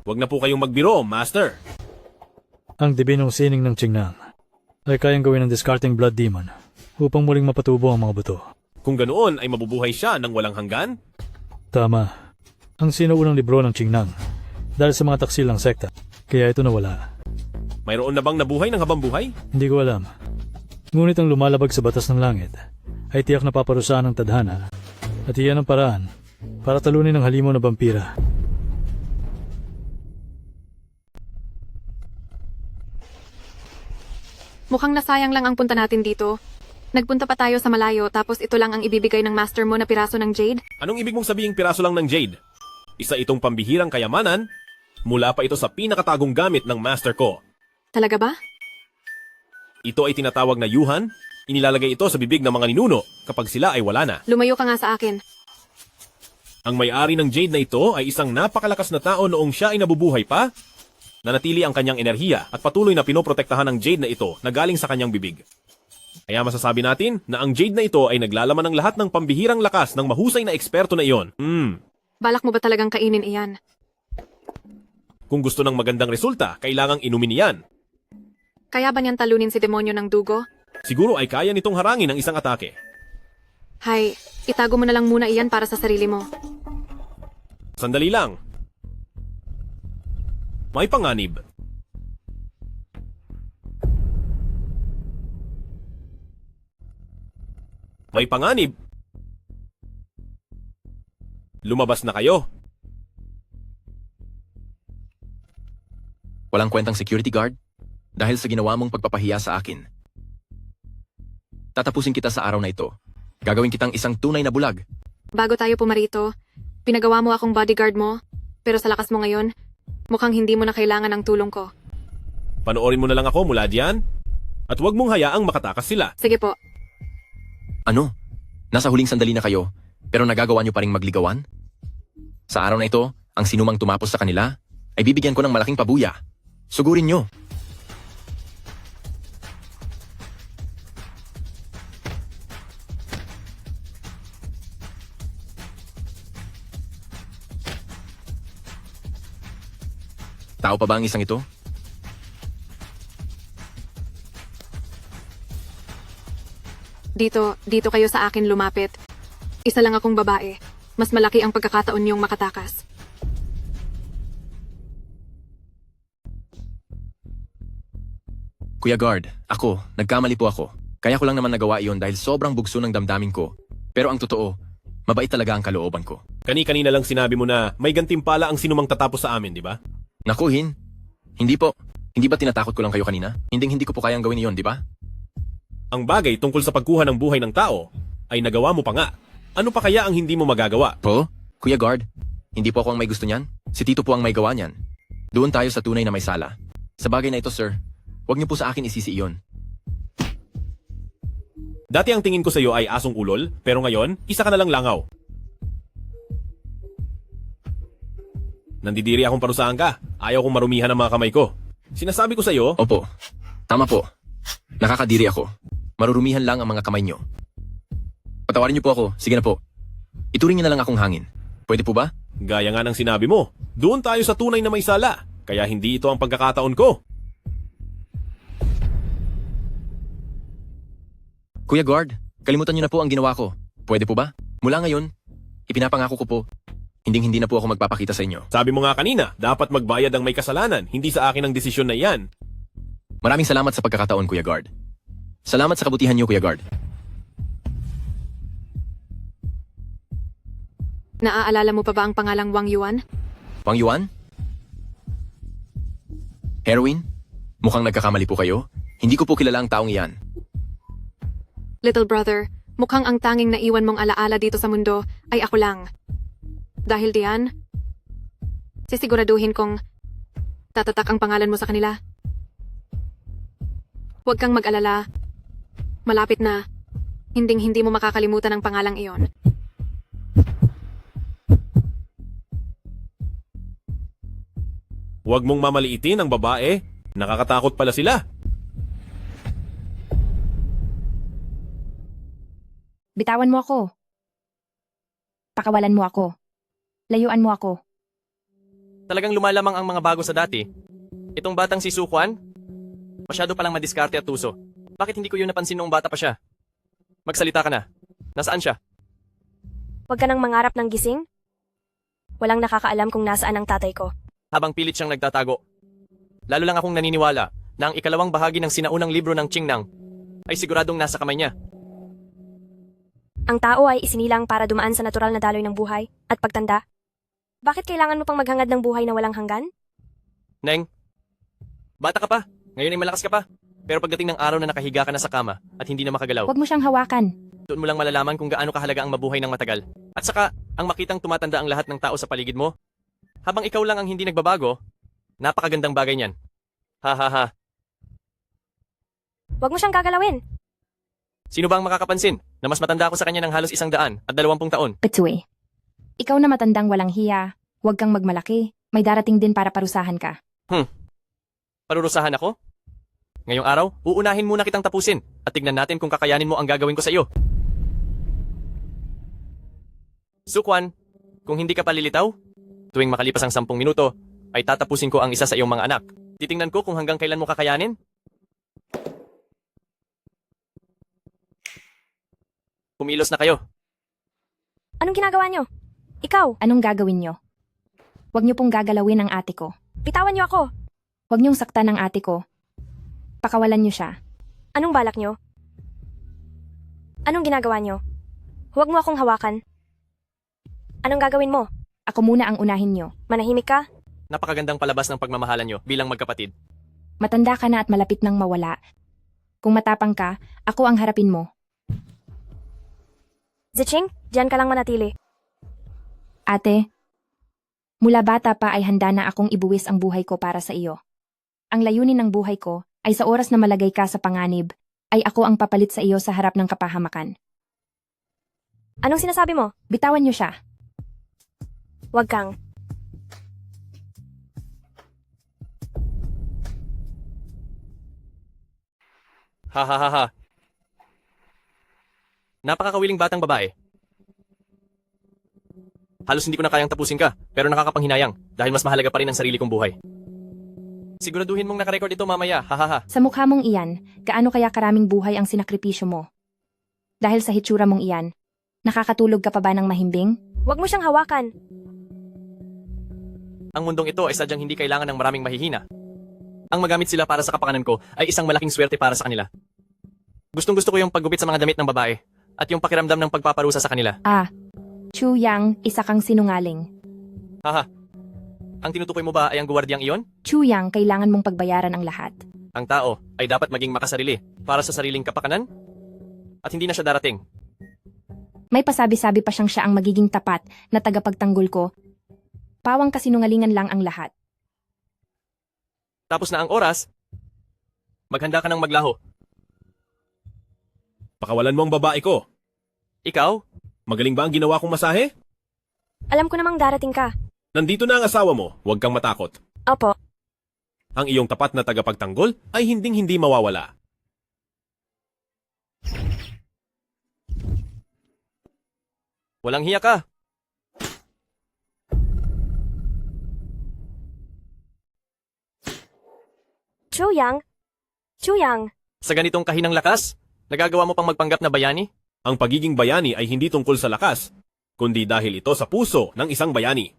Huwag na po kayong magbiro, Master. Ang dibinong sining ng Qingnang ay kayang gawin ng discarding blood demon upang muling mapatubo ang mga buto. Kung ganoon ay mabubuhay siya ng walang hanggan? Tama. Ang sinuunang libro ng Qingnang dahil sa mga taksil ng sekta, kaya ito nawala. Mayroon na bang nabuhay ng habang buhay? Hindi ko alam. Ngunit ang lumalabag sa batas ng langit ay tiyak na paparusahan ng tadhana at iyan ang paraan para talunin ang halimaw na vampira. Mukhang nasayang lang ang punta natin dito. Nagpunta pa tayo sa malayo tapos ito lang ang ibibigay ng master mo na piraso ng jade? Anong ibig mong sabihing piraso lang ng jade? Isa itong pambihirang kayamanan, mula pa ito sa pinakatagong gamit ng master ko. Talaga ba? Ito ay tinatawag na yuhan, inilalagay ito sa bibig ng mga ninuno kapag sila ay wala na. Lumayo ka nga sa akin. Ang may-ari ng jade na ito ay isang napakalakas na tao noong siya ay nabubuhay pa. Nanatili ang kanyang enerhiya at patuloy na pinoprotektahan ng jade na ito na galing sa kanyang bibig. Kaya masasabi natin na ang jade na ito ay naglalaman ng lahat ng pambihirang lakas ng mahusay na eksperto na iyon. Balak mo ba talagang kainin iyan? Kung gusto ng magandang resulta, kailangang inumin iyan. Kaya ba niyan talunin si demonyo ng dugo? Siguro ay kaya nitong harangin ang isang atake. Hay, itago mo na lang muna iyan para sa sarili mo. Sandali lang. May panganib. May panganib. Lumabas na kayo. Walang kwentang security guard dahil sa ginawa mong pagpapahiya sa akin. Tatapusin kita sa araw na ito. Gagawin kitang isang tunay na bulag. Bago tayo pumarito, pinagawa mo akong bodyguard mo, pero sa lakas mo ngayon, mukhang hindi mo na kailangan ng tulong ko. Panoorin mo na lang ako mula diyan at huwag mong hayaang makatakas sila. Sige po. Ano? Nasa huling sandali na kayo, pero nagagawa niyo pa ring magligawan? Sa araw na ito, ang sinumang tumapos sa kanila, ay bibigyan ko ng malaking pabuya. Sugurin niyo. Tao pa ba ang isang ito? Dito kayo sa akin lumapit. Isa lang akong babae. Mas malaki ang pagkakataon niyong makatakas. Kuya Guard, nagkamali po ako. Kaya ko lang naman nagawa iyon dahil sobrang bugso ng damdamin ko. Pero ang totoo, mabait talaga ang kalooban ko. Kani-kanina lang sinabi mo na may gantimpala ang sinumang tatapos sa amin, di ba? Naku, hindi po. Hindi ba tinatakot ko lang kayo kanina? Hindi ko po kayang gawin iyon, di ba? Ang bagay tungkol sa pagkuha ng buhay ng tao ay nagawa mo pa nga. Ano pa kaya ang hindi mo magagawa? Po? Kuya Guard, hindi po ako ang may gusto niyan. Si Tito po ang may gawa niyan. Doon tayo sa tunay na may sala. Sa bagay na ito, sir, huwag niyo po sa akin isisi iyon. Dati ang tingin ko sa iyo ay asong ulol, pero ngayon, isa ka na lang langaw. Nandidiri akong parusahan ka. Ayaw kong marumihan ang mga kamay ko. Sinasabi ko sa iyo... Opo, tama po. Nakakadiri ako. Marurumihan lang ang mga kamay niyo. Patawarin niyo po ako. Sige na po. Ituring niyo na lang akong hangin. Pwede po ba? Gaya nga ng sinabi mo, doon tayo sa tunay na may sala. Kaya hindi ito ang pagkakataon ko. Kuya Guard, kalimutan niyo na po ang ginawa ko. Pwede po ba? Mula ngayon, ipinapangako ko po, hindi na po ako magpapakita sa inyo. Sabi mo nga kanina, dapat magbayad ang may kasalanan, hindi sa akin ang desisyon na iyan. Maraming salamat sa pagkakataon, Kuya Guard. Salamat sa kabutihan niyo, Kuya Guard. Naaalala mo pa ba ang pangalang Wang Yuan? Wang Yuan? Heroin? Mukhang nagkakamali po kayo. Hindi ko po kilala ang taong iyan. Little brother, mukhang ang tanging naiwan mong alaala dito sa mundo ay ako lang. Dahil diyan, sisiguraduhin kong tatatak ang pangalan mo sa kanila. Huwag kang mag-alala. Malapit na. Hinding-hindi mo makakalimutan ang pangalang iyon. Huwag mong mamaliitin ang babae. Nakakatakot pala sila. Bitawan mo ako. Pakawalan mo ako. Layuan mo ako. Talagang lumalamang ang mga bago sa dati. Itong batang si Sukwan, masyado palang madiskarte at tuso. Bakit hindi ko yun napansin noong bata pa siya? Magsalita ka na. Nasaan siya? Huwag ka nang mangarap ng gising. Walang nakakaalam kung nasaan ang tatay ko. Habang pilit siyang nagtatago. Lalo lang akong naniniwala na ang ikalawang bahagi ng sinaunang libro ng Qingnang ay siguradong nasa kamay niya. Ang tao ay isinilang para dumaan sa natural na daloy ng buhay at pagtanda. Bakit kailangan mo pang maghangad ng buhay na walang hanggan? Neng, bata ka pa. Ngayon ay malakas ka pa. Pero pagdating ng araw na nakahiga ka na sa kama at hindi na makagalaw, Huwag mo siyang hawakan. doon mo lang malalaman kung gaano kahalaga ang mabuhay ng matagal. At saka, ang makitang tumatanda ang lahat ng tao sa paligid mo, habang ikaw lang ang hindi nagbabago, napakagandang bagay niyan. Ha ha ha. Huwag mo siyang gagalawin. Sino ba ang makakapansin na mas matanda ako sa kanya ng halos 120 taon? Petsue. Ikaw na matandang walang hiya. Huwag kang magmalaki. May darating din para parusahan ka. Parurusahan ako? Ngayong araw, uunahin muna kitang tapusin at tignan natin kung kakayanin mo ang gagawin ko sa iyo. Sukwan, kung hindi ka palilitaw, tuwing makalipas ang 10 minuto, ay tatapusin ko ang isa sa iyong mga anak. Titingnan ko kung hanggang kailan mo kakayanin. Kumilos na kayo. Anong ginagawa niyo? Ikaw, Anong gagawin niyo? Huwag niyo pong gagalawin ang ate ko. bitawan niyo ako. Huwag niyong saktan ang ate ko. Pakawalan niyo siya. Anong balak niyo? Anong ginagawa niyo? Huwag mo akong hawakan. Anong gagawin mo? Ako muna ang unahin niyo. Manahimik ka? Napakagandang palabas ng pagmamahalan nyo bilang magkapatid. Matanda ka na at malapit nang mawala. Kung matapang ka, ako ang harapin mo. Ziching, diyan ka lang manatili. Ate, mula bata pa ay handa na akong ibuwis ang buhay ko para sa iyo. Ang layunin ng buhay ko ay sa oras na malagay ka sa panganib, ay ako ang papalit sa iyo sa harap ng kapahamakan. Anong sinasabi mo? Bitawan niyo siya. Huwag kang. Ha ha ha ha. Napakakawiling batang babae. Halos hindi ko na kayang tapusin ka, pero nakakapanghinayang dahil mas mahalaga pa rin ang sarili kong buhay. Siguraduhin mong nakarecord ito mamaya, ha ha ha. Sa mukha mong iyan, gaano kaya karaming buhay ang sinakripisyo mo? Dahil sa hitsura mong iyan, nakakatulog ka pa ba ng mahimbing? Huwag mo siyang hawakan. Ang mundong ito ay sadyang hindi kailangan ng maraming mahihina. Ang magamit sila para sa kapakanan ko ay isang malaking swerte para sa kanila. Gustong-gusto ko yung paggupit sa mga damit ng babae at yung pakiramdam ng pagpaparusa sa kanila. Chu Yang, isa kang sinungaling. Haha. Ang tinutukoy mo ba ay ang guwardyang iyon? Chu Yang, kailangan mong pagbayaran ang lahat. Ang tao ay dapat maging makasarili para sa sariling kapakanan at hindi na siya darating. May pasabi-sabi pa siyang siya ang magiging tapat na tagapagtanggol ko. Pawang kasinungalingan lang ang lahat. Tapos na ang oras, maghanda ka ng maglaho. Pakawalan mo ang babae ko. Ikaw? Magaling ba ang ginawa kong masahe? Alam ko namang darating ka. Nandito na ang asawa mo, huwag kang matakot. Opo. Ang iyong tapat na tagapagtanggol ay hinding-hindi mawawala. Walang hiya ka. Chuyang? Chuyang? Sa ganitong kahinang lakas, nagagawa mo pang magpanggap na bayani? Ang pagiging bayani ay hindi tungkol sa lakas, kundi dahil ito sa puso ng isang bayani.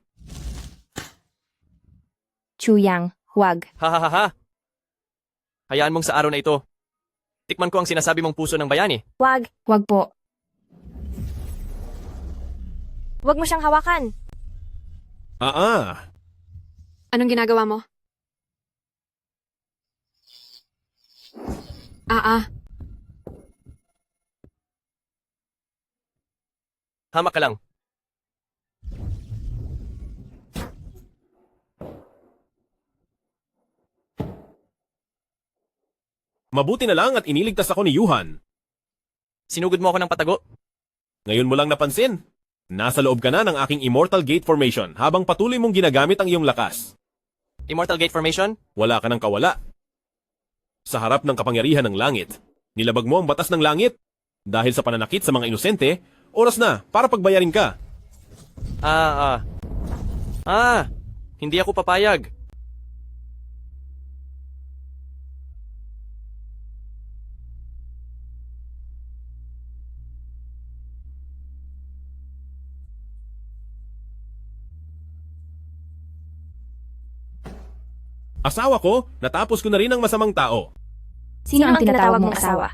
Chu Yang, huwag. Ha ha ha ha. Hayaan mong sa araw na ito, tikman ko ang sinasabi mong puso ng bayani. Wag. Huwag po. Huwag mo siyang hawakan. Anong ginagawa mo? Hamak ka lang. Mabuti na lang at iniligtas ako ni Yuhan. Sinugod mo ako ng patago. Ngayon mo lang napansin. Nasa loob ka na ng aking Immortal Gate Formation habang patuloy mong ginagamit ang iyong lakas. Immortal Gate Formation? Wala ka ng kawala. Sa harap ng kapangyarihan ng langit, nilabag mo ang batas ng langit. Dahil sa pananakit sa mga inosente, oras na para pagbayarin ka. Hindi ako papayag. Asawa ko, natapos ko na rin ang masamang tao. Sino ang tinatawag mong asawa?